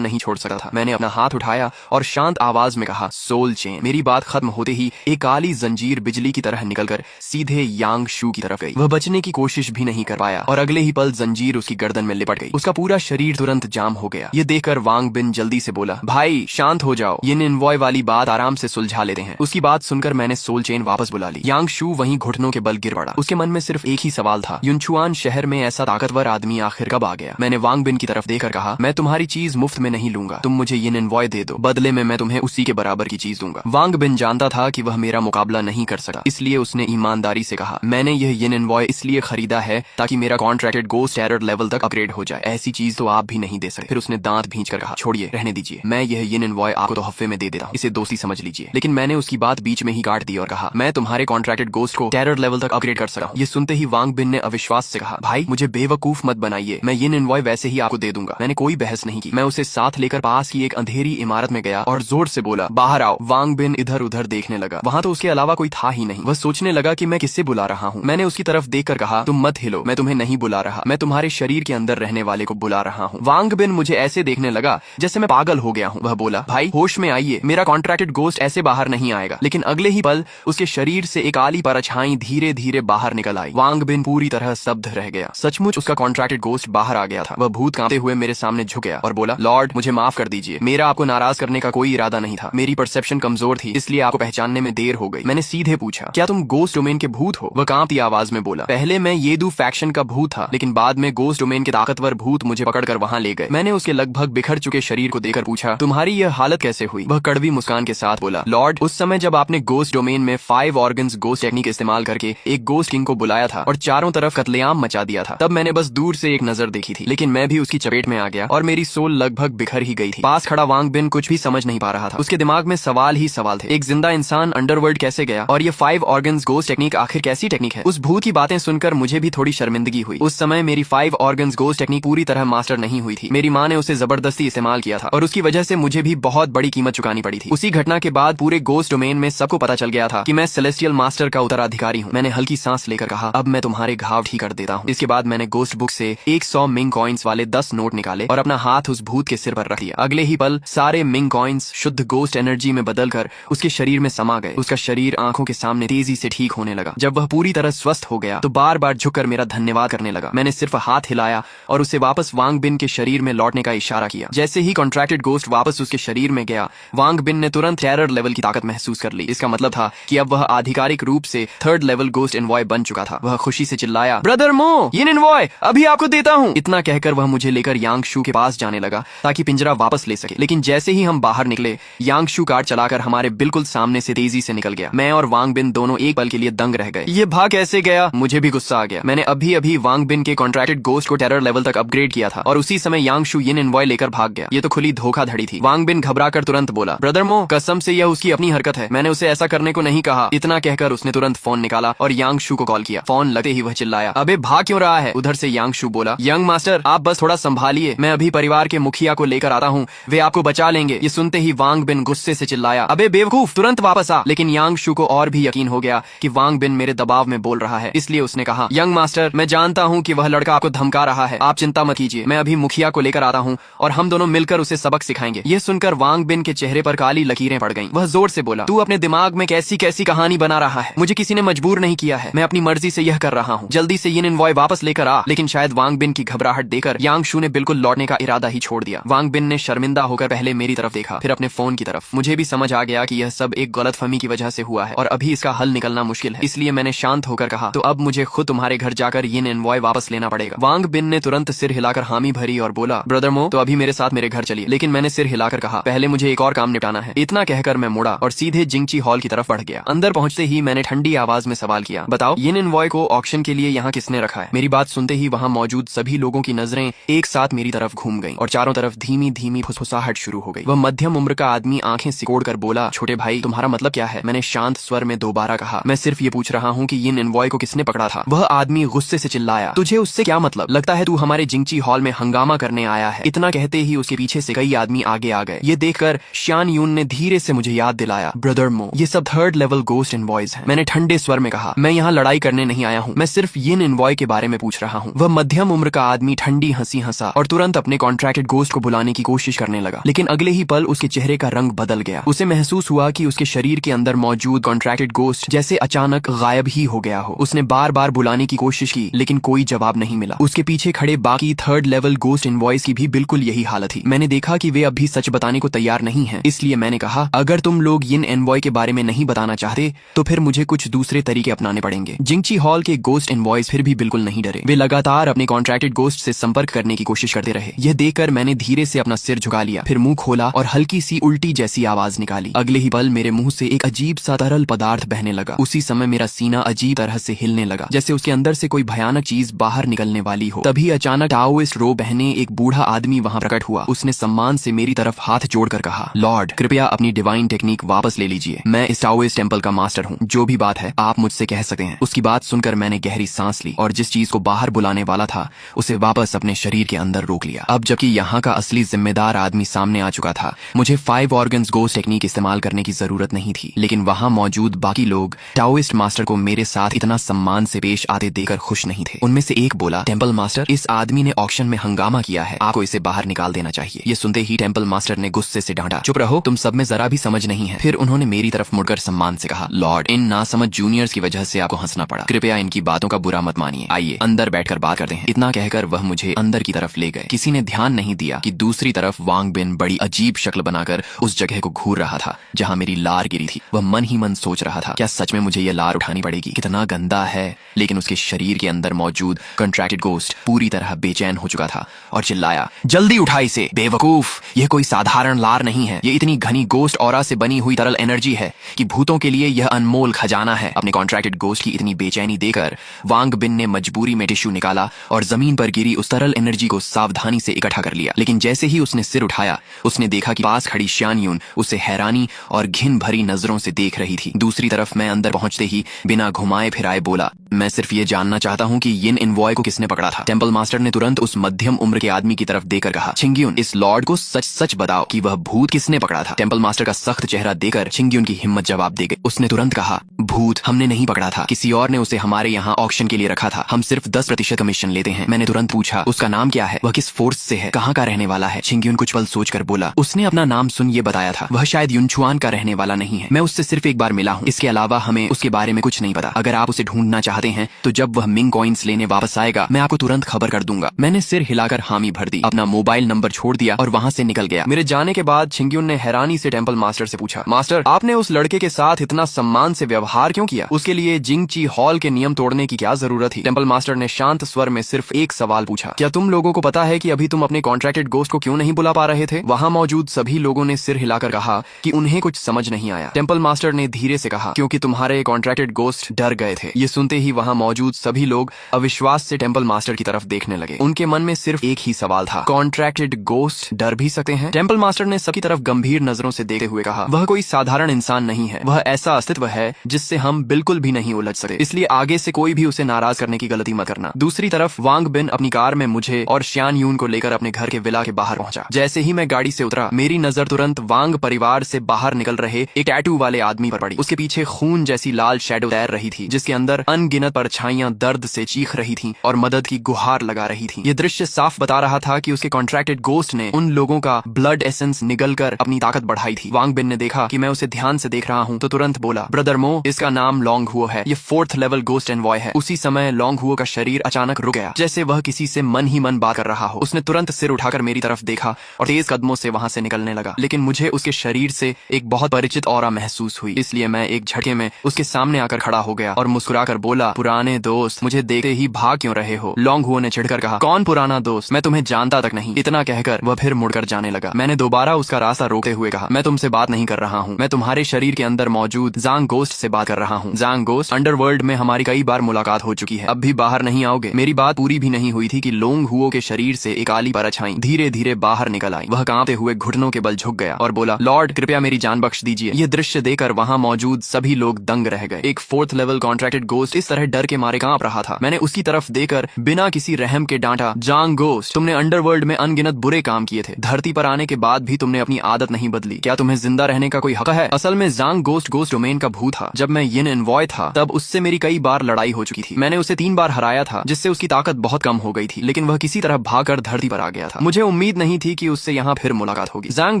नहीं छोड़ सकता था। मैंने अपना हाथ उठाया और शांत आवाज में कहा, सोल चेन। मेरी बात खत्म होते ही एक काली जंजीर बिजली की तरह निकलकर सीधे यांग शू की तरफ गई। वह बचने की कोशिश भी नहीं कर पाया और अगले ही पल जंजीर उसकी गर्दन में लिपट गई। उसका पूरा शरीर तुरंत जाम हो गया। ये देखकर वांग बिन जल्दी से बोला, भाई शांत हो जाओ, ये निन्वॉय वाली बात आराम से सुलझा लेते हैं। उसकी बात सुनकर मैंने सोल चेन वापस बुला ली। यांग शू वहीं घुटनों के बल गिर पड़ा। उसके मन में सिर्फ एक ही सवाल था, युनचुआन शहर में ऐसा ताकतवर आदमी आखिर कब आ गया। मैंने वांग बिन की तरफ देखकर कहा, मैं तुम्हारी चीज मुफ्त में नहीं लूंगा, तुम मुझे ये निन्वॉय दे दो, बदले में मैं तुम्हें उसी के बराबर की चीज दूंगा। वांग बिन जानता था कि वह मेरा मुकाबला नहीं कर सकता, इसलिए उसने ईमानदारी से कहा, मैंने यह येन इनवॉय इसलिए खरीदा है ताकि मेरा कॉन्ट्रैक्टेड गोस्ट टेरर लेवल तक अपग्रेड हो जाए। ऐसी चीज तो आप भी नहीं दे सकते। फिर उसने दांत भींच कर कहा, छोड़िए, रहने दीजिए, मैं यह येन इनवॉय आपको तो हफ्ते में दे देता हूं, इसे दोस्ती समझ लीजिए। लेकिन मैंने उसकी बात बीच में ही काट दी और कहा, मैं तुम्हारे कॉन्ट्रैक्टेड गोस्ट को टेरर लेवल तक अपग्रेड कर सकता हूं। ये सुनते ही वांग बिन ने अविश्वास से कहा, भाई मुझे बेवकूफ मत बनाइए, मैं येन इनवॉय वैसे ही आपको दे दूंगा। मैंने कोई बहस नहीं की। मैं उसे साथ लेकर पास की एक अंधेरी इमारत में गया और जोर से बोला, बाहर आओ। वांग बिन इधर उधर देखने लगा। वहां तो उसके अलावा कोई था ही नहीं। वह सोचने लगा कि मैं किससे बुला रहा हूँ। मैंने उसकी तरफ देखकर कहा, तुम मत हिलो, मैं तुम्हें नहीं बुला रहा, मैं तुम्हारे शरीर के अंदर रहने वाले को बुला रहा हूँ। वांग बिन मुझे ऐसे देखने लगा जैसे मैं पागल हो गया हूँ। वह बोला, भाई होश में आइए, मेरा कॉन्ट्रैक्टेड गोस्ट ऐसे बाहर नहीं आएगा। लेकिन अगले ही पल उसके शरीर से एक काली परछाई धीरे धीरे बाहर निकल आई। वांग बिन पूरी तरह स्तब्ध रह गया। सचमुच उसका कॉन्ट्रैक्टेड गोस्ट बाहर आ गया था। वह भूत कांपते हुए मेरे सामने झुक गया और बोला, लॉर्ड मुझे माफ कर दीजिए, मेरा आपको नाराज करने का कोई इरादा नहीं था, मेरी परसेप्शन कमजोर थी, इसलिए आपको पहचानने में देर हो गई। मैंने सीधे पूछा, क्या तुम गोस्ट डोमेन के भूत हो? वह कांपती आवाज में बोला, पहले मैं येदू फैक्शन का भूत था, लेकिन बाद में गोस्ट डोमेन के ताकतवर भूत मुझे पकड़कर वहां ले गए। मैंने उसके लगभग बिखर चुके शरीर को देखकर पूछा, तुम्हारी यह हालत कैसे हुई? वह कड़वी मुस्कान के साथ बोला, लॉर्ड उस समय जब आपने गोस्ट डोमेन में 5 ऑर्गन्स गोस्ट टेक्निक इस्तेमाल करके एक गोस्ट किंग को बुलाया था और चारों तरफ कत्लेआम मचा दिया था, तब मैंने बस दूर से एक नजर देखी थी, लेकिन मैं भी उसकी चपेट में आ गया और मेरी सोल लगभग बिखर ही गई थी। पास खड़ा वांग बिन कुछ भी समझ नहीं पा रहा था। उसके दिमाग में सवाल ही सवाल थे। एक जिंदा इंसान अंडरवर्ल्ड कैसे गया और ये 5 ऑर्गन्स गोस्ट टेक्निक आखिर कैसी टेक्निक है? उस भूत की बातें सुनकर मुझे भी थोड़ी शर्मिंदगी हुई। उस समय मेरी 5 ऑर्गन्स गोस्ट टेक्निक पूरी तरह मास्टर नहीं हुई थी। मेरी माँ ने उसे जबरदस्ती इस्तेमाल किया था और उसकी वजह से मुझे भी बहुत बड़ी कीमत चुकानी पड़ी थी। उसी घटना के बाद पूरे गोस्ट डोमेन में सबको पता चल गया था कि मैं सेलेस्टियल मास्टर का उत्तराधिकारी हूँ। मैंने हल्की सांस लेकर कहा, अब मैं तुम्हारे घाव ठीक कर देता हूँ। इसके बाद मैंने गोस्ट बुक से 100 मिंग कॉइन्स वाले 10 नोट निकाले और अपना हाथ उस भूत के सिर पर रख दिया। अगले ही पल सारे मिंग कॉइन्स शुद्ध गोस्ट एनर्जी में बदलकर उसके शरीर में समा गए। उसका शरीर आंखों के सामने तेजी से ठीक होने लगा। जब वह पूरी तरह स्वस्थ हो गया तो बार बार झुककर मेरा धन्यवाद करने लगा। मैंने सिर्फ हाथ हिलाया और उसे वापस वांग बिन के शरीर में लौटने का इशारा किया। जैसे ही कॉन्ट्रैक्टेड गोस्ट वापस उसके शरीर में गया, वांग बिन ने तुरंत टेरर लेवल की ताकत महसूस कर ली। इसका मतलब था कि अब वह आधिकारिक रूप से 3rd लेवल गोस्ट एनवॉय बन चुका था। वह खुशी से चिल्लाया, ब्रदर मो, ये एनवॉय अभी आपको देता हूँ। इतना कहकर वह मुझे लेकर यांग शू के पास जाने लगा ताकि पिंजरा वापस ले सके। लेकिन जैसे ही हम बाहर निकले, यांग शू कार चलाकर हमारे बिल्कुल सामने से तेजी से निकल गया। मैं और वांग बिन दोनों एक पल के लिए दंग रह गए। ये भाग कैसे गया? मुझे भी गुस्सा आ गया। मैंने अभी अभी वांग बिन के कॉन्ट्रैक्टेड गोस्ट को टेरर लेवल तक अपग्रेड किया था और उसी समय यांग शू येन एनवॉय लेकर भाग गया। ये तो खुली धोखाधड़ी थी। वांग बिन घबराकर तुरंत बोला, ब्रदर मो, कसम से यह उसकी अपनी हरकत है, मैंने उसे ऐसा करने को नहीं कहा। इतना कहकर उसने तुरंत फोन निकाला और यांग शू को कॉल किया। फोन लगते ही वह चिल्लाया, अबे भाग क्यों रहा है? उधर से यांग शू बोला, यंग मास्टर आप बस थोड़ा संभालिए, मैं अभी परिवार के मुखिया को लेकर आता हूँ, वे आपको बचा लेंगे। ये सुनते ही वांग बिन गुस्से से चिल्लाया, अबे बेवकूफ, तुरंत वापस आ। लेकिन यांग शू को और भी यकीन हो गया कि वांग बिन मेरे दबाव में बोल रहा है, इसलिए उसने कहा, यंग मास्टर मैं जानता हूँ कि वह लड़का आपको धमका रहा है, आप चिंता मत कीजिए, मैं अभी मुखिया को लेकर आता हूँ और हम दोनों मिलकर उसे सबक सिखाएंगे। यह सुनकर वांग बिन के चेहरे पर काली लकीरें पड़ गईं। वह जोर से बोला, तू अपने दिमाग में कैसी कैसी कहानी बना रहा है? मुझे किसी ने मजबूर नहीं किया है, मैं अपनी मर्जी से यह कर रहा हूँ, जल्दी से येन एनवॉय वापस लेकर आ। लेकिन शायद वांग बिन की घबराहट देकर यांग शू ने बिल्कुल लौटने का इरादा ही छोड़ दिया। वांग बिन ने शर्मिंदा होकर पहले मेरी तरफ देखा, फिर अपने फोन की तरफ। मुझे भी समझ आ गया कि यह सब एक गलतफहमी की वजह से हुआ है और अभी इसका हल निकलना मुश्किल है। इसलिए मैंने शांत होकर कहा, तो अब मुझे खुद तुम्हारे घर जाकर येन एनवॉय वापस लेना पड़ेगा। वांग बिन ने तुरंत सिर हिलाकर हामी भरी और बोला, ब्रदर मो, तो अभी मेरे साथ मेरे घर चलिए। लेकिन मैंने सिर हिलाकर कहा, पहले मुझे एक और काम निपटाना है। इतना कहकर मैं मुड़ा और सीधे जिंगची हॉल की तरफ बढ़ गया। अंदर पहुंचते ही मैंने ठंडी आवाज में सवाल किया, बताओ येन एनवॉय को ऑक्शन के लिए यहाँ किसने रखा है? मेरी बात सुनते ही वहाँ मौजूद सभी लोगों की नजरें एक साथ मेरी तरफ घूम गईं और चारों तरफ धीमी धीमी फुसफुसाहट शुरू हो गई। वह मध्यम उम्र का आदमी आंखें सिकोड़ कर बोला, छोटे भाई तुम्हारा मतलब क्या है? मैंने शांत स्वर में दोबारा कहा, मैं सिर्फ ये पूछ रहा हूँ कि येन एनवॉय को किसने पकड़ा था? वह आदमी गुस्से से चिल्लाया, तुझे उससे क्या मतलब? लगता है तू हमारे जिंगची हॉल में हंगामा करने आया है। इतना कहते ही उसके पीछे से कई आदमी आगे आ गए। ये देखकर श्यान यून ने धीरे से मुझे याद दिलाया, ब्रदर मो, ये सब 3rd लेवल गोस्ट एनवॉयज हैं। मैंने ठंडे स्वर में कहा, मैं यहाँ लड़ाई करने नहीं आया हूँ, मैं सिर्फ येन एनवॉय के बारे में पूछ पूछ रहा हूँ। वह मध्यम उम्र का आदमी ठंडी हंसी हंसा और तुरंत अपने कॉन्ट्रैक्टेड गोस्ट को बुलाने की कोशिश करने लगा, लेकिन अगले ही पल उसके चेहरे का रंग बदल गया। उसे महसूस हुआ कि उसके शरीर के अंदर मौजूद कॉन्ट्रैक्टेड गोस्ट जैसे अचानक गायब ही हो गया हो। उसने बार बार बुलाने की कोशिश की, लेकिन कोई जवाब नहीं मिला। उसके पीछे खड़े बाकी थर्ड लेवल गोस्ट इनवॉइस की भी बिल्कुल यही हालत थी। मैंने देखा कि वे अभी सच बताने को तैयार नहीं है, इसलिए मैंने कहा, अगर तुम लोग इन एनवॉय के बारे में नहीं बताना चाहते तो फिर मुझे कुछ दूसरे तरीके अपनाने पड़ेंगे। जिंगची हॉल के गोस्ट इनवॉइस फिर भी बिल्कुल नहीं डरे। वे लगातार अपने कॉन्ट्रैक्टेड गोस्ट से संपर्क करने की कोशिश करते रहे। यह देखकर मैंने धीरे से अपना सिर झुका लिया, फिर मुंह खोला और हल्की सी उल्टी जैसी आवाज निकाली। अगले ही पल मेरे मुंह से एक अजीब सा तरल पदार्थ बहने लगा। उसी समय मेरा सीना अजीब तरह से हिलने लगा, जैसे उसके अंदर से कोई भयानक चीज बाहर निकलने वाली हो। तभी अचानक टाओइस्ट रो बहने एक बूढ़ा आदमी वहां प्रकट हुआ। उसने सम्मान से मेरी तरफ हाथ जोड़कर कहा, लॉर्ड, कृपया अपनी डिवाइन टेक्निक वापस ले लीजिए। मैं इस टाओइस्ट टेम्पल का मास्टर हूँ। जो भी बात है आप मुझसे कह सकते हैं। उसकी बात सुनकर मैंने गहरी सांस ली और जिस चीज को बाहर बुलाने वाला था उसे वापस अपने शरीर के अंदर रोक लिया। अब जबकि यहाँ का असली जिम्मेदार आदमी सामने आ चुका था, मुझे 5 ऑर्गन्स गोस्ट टेक्निक इस्तेमाल करने की जरूरत नहीं थी। लेकिन वहां मौजूद बाकी लोग टाओइस्ट मास्टर को मेरे साथ इतना सम्मान से पेश आते देकर खुश नहीं थे। उनमें से एक बोला, टेम्पल मास्टर, इस आदमी ने ऑक्शन में हंगामा किया है, आपको इसे बाहर निकाल देना चाहिए। ये सुनते ही टेम्पल मास्टर ने गुस्से से डांटा, चुप रहो, तुम सब में जरा भी समझ नहीं है। फिर उन्होंने मेरी तरफ मुड़कर सम्मान से कहा, लॉर्ड, इन नासमझ जूनियर्स की वजह से आपको हंसना पड़ा। कृपया इनकी बातों का बुरा मत मानिए। आइए अंदर बैठकर बात करते हैं। इतना कहकर वह मुझे अंदर की तरफ ले गए। किसी ने ध्यान नहीं दिया कि दूसरी तरफ वांग बिन बड़ी अजीब शक्ल बनाकर उस जगह को घूर रहा था जहां मेरी लार गिरी थी। वह मन ही मन सोच रहा था, क्या सच में मुझे यह लार उठानी पड़ेगी? कितना गंदा है। लेकिन उसके शरीर के अंदर मौजूद कॉन्ट्रैक्टेड गोस्ट पूरी तरह बेचैन हो चुका था और चिल्लाया, जल्दी उठा इसे बेवकूफ। यह कोई साधारण लार नहीं है। यह इतनी घनी गोस्ट ऑरा से बनी हुई तरल एनर्जी है कि भूतों के लिए यह अनमोल खजाना है। अपने कॉन्ट्रैक्टेड गोस्ट की इतनी बेचैनी देकर वांग बिन ने मजबूरी में टिश्यू निकाला और जमीन पर गिरी उस तरल एनर्जी को सावधानी से इकट्ठा कर लिया। लेकिन जैसे ही उसने सिर उठाया, उसने देखा कि पास खड़ी श्यान यून उसे हैरानी और घिन भरी नजरों से देख रही थी। दूसरी तरफ मैं अंदर पहुंचते ही बिना घुमाए फिराए बोला, मैं सिर्फ ये जानना चाहता हूँ कि यिन इनवॉय को किसने पकड़ा था। टेम्पल मास्टर ने तुरंत उस मध्यम उम्र के आदमी की तरफ देकर कहा, छिंगयुन, इस लॉर्ड को सच सच बताओ कि वह भूत किसने पकड़ा था। टेम्पल मास्टर का सख्त चेहरा देकर छिंगयुन की हिम्मत जवाब दे गई। उसने तुरंत कहा, भूत हमने नहीं पकड़ा था, किसी और ने उसे हमारे यहाँ ऑक्शन के लिए रखा था। हम सिर्फ 10% कमीशन लेते हैं। मैंने तुरंत पूछा, उसका नाम क्या है? वह किस फोर्स से है? कहाँ का रहने वाला है? छिंगयुन कुछ पल सोचकर बोला, उसने अपना नाम सुन ये बताया था। वह शायद युनछुआन का रहने वाला नहीं है। मैं उससे सिर्फ एक बार मिला हूँ। इसके अलावा हमें उसके बारे में कुछ नहीं पता। अगर आप उसे ढूंढना चाहते हैं तो जब वह मिंग कॉइन्स लेने वापस आएगा मैं आपको तुरंत खबर कर दूंगा। मैंने सिर हिलाकर हामी भर दी, अपना मोबाइल नंबर छोड़ दिया और वहाँ से निकल गया। मेरे जाने के बाद छिंगयुन ने हैरानी से टेम्पल मास्टर से पूछा, मास्टर, आपने उस लड़के के साथ इतना सम्मान से व्यवहार क्यों किया? उसके लिए जिंगची हॉल के नियम तोड़ने की क्या जरूरत थी? टेम्पल मास्टर ने शांत स्वर में सिर्फ एक सवाल पूछा, क्या तुम लोगों को पता है कि अभी तुम अपने कॉन्ट्रैक्टेड गोस्ट को क्यों नहीं बुला पा रहे थे? वहाँ मौजूद सभी लोगों ने सिर हिलाकर कहा कि उन्हें कुछ समझ नहीं आया। टेम्पल मास्टर ने धीरे से कहा, क्योंकि तुम्हारे कॉन्ट्रैक्टेड गोस्ट डर गए थे। ये सुनते ही वहाँ मौजूद सभी लोग अविश्वास से टेम्पल मास्टर की तरफ देखने लगे। उनके मन में सिर्फ एक ही सवाल था, कॉन्ट्रैक्टेड गोस्ट डर भी सकते हैं? टेम्पल मास्टर ने सबकी तरफ गंभीर नजरों से देखते हुए कहा, वह कोई साधारण इंसान नहीं है। वह ऐसा अस्तित्व है जिससे हम बिल्कुल भी नहीं उलझ सकते। इसलिए आगे से कोई भी उसे नाराज करने की गलती मत करना। दूसरी तरफ वांग बिन अपनी कार में मुझे और श्यान यून को लेकर अपने घर के विला के बाहर पहुंचा। जैसे ही मैं गाड़ी से उतरा, मेरी नजर तुरंत वांग परिवार से बाहर निकल रहे एक टैटू वाले आदमी पर पड़ी। उसके पीछे खून जैसी लाल शैडो तैर रही थी, जिसके अंदर अनगिनत परछाइयां दर्द से चीख रही थीं और मदद की गुहार लगा रही थीं। ये दृश्य साफ बता रहा था कि उसके कॉन्ट्रैक्टेड गोस्ट ने उन लोगों का ब्लड एसेंस निगलकर अपनी ताकत बढ़ाई थी। वांग बिन ने देखा कि मैं उसे ध्यान से देख रहा हूँ तो तुरंत बोला, ब्रदर मो, इसका नाम लॉन्ग हुओ है। ये 4th लेवल गोस्ट एनवॉय है। उसी समय लॉन्ग हुओ का शरीर अचानक रुक गया, जैसे वह किसी से मन ही मन बात कर रहा हो। उसने तुरंत सिर उठाकर मेरी तरफ देखा और तेज कदमों से वहां से निकलने लगा। लेकिन मुझे उसके शरीर से एक बहुत परिचित ऑरा महसूस हुई, इसलिए मैं एक झटके में उसके सामने आकर खड़ा हो गया और मुस्कुराकर बोला, पुराने दोस्त, मुझे देखते ही भाग क्यों रहे हो? लॉन्ग हुओ ने चिढ़कर कहा, कौन पुराना दोस्त? मैं तुम्हें जानता तक नहीं। इतना कहकर वह फिर मुड़कर जाने लगा। मैंने दोबारा उसका रास्ता रोकते हुए कहा, मैं तुमसे बात नहीं कर रहा हूँ। मैं तुम्हारे शरीर के अंदर मौजूद जांग गोस्ट से बात कर रहा हूँ। जांग गोस्ट, अंडरवर्ल्ड में हमारी कई बार मुलाकात हो चुकी है। अब भी बाहर नहीं आओगे? मेरी बात पूरी भी नहीं हुई थी कि लोंग हुओ के शरीर से एक काली परछाई धीरे धीरे बाहर निकल आई। वह कांपते हुए घुटनों के बल झुक गया और बोला, लॉर्ड, कृपया मेरी जान बख्श दीजिए। यह दृश्य देखकर वहाँ मौजूद सभी लोग दंग रह गए। एक 4th लेवल कॉन्ट्रैक्टेड गोस्ट इस तरह तरह डर के मारे कांप रहा था। मैंने उसकी तरफ देखकर बिना किसी रहम के डांटा, जांग गोस्ट, तुमने अंडरवर्ल्ड में अनगिनत बुरे काम किए थे। धरती पर आने के बाद भी तुमने अपनी आदत नहीं बदली। क्या तुम्हें जिंदा रहने का कोई हक है? असल में जांग गोस्ट गोस्ट डोमेन का भूत था। जब मैं यिन एनवॉय था तब उससे मेरी कई बार लड़ाई हो चुकी थी। मैंने उसे 3 बार हराया था, जिससे उसकी ताकत बहुत कम हो गई थी, लेकिन वह किसी तरह भागकर धरती पर आ गया था। मुझे उम्मीद नहीं थी कि उससे यहाँ फिर मुलाकात होगी। जांग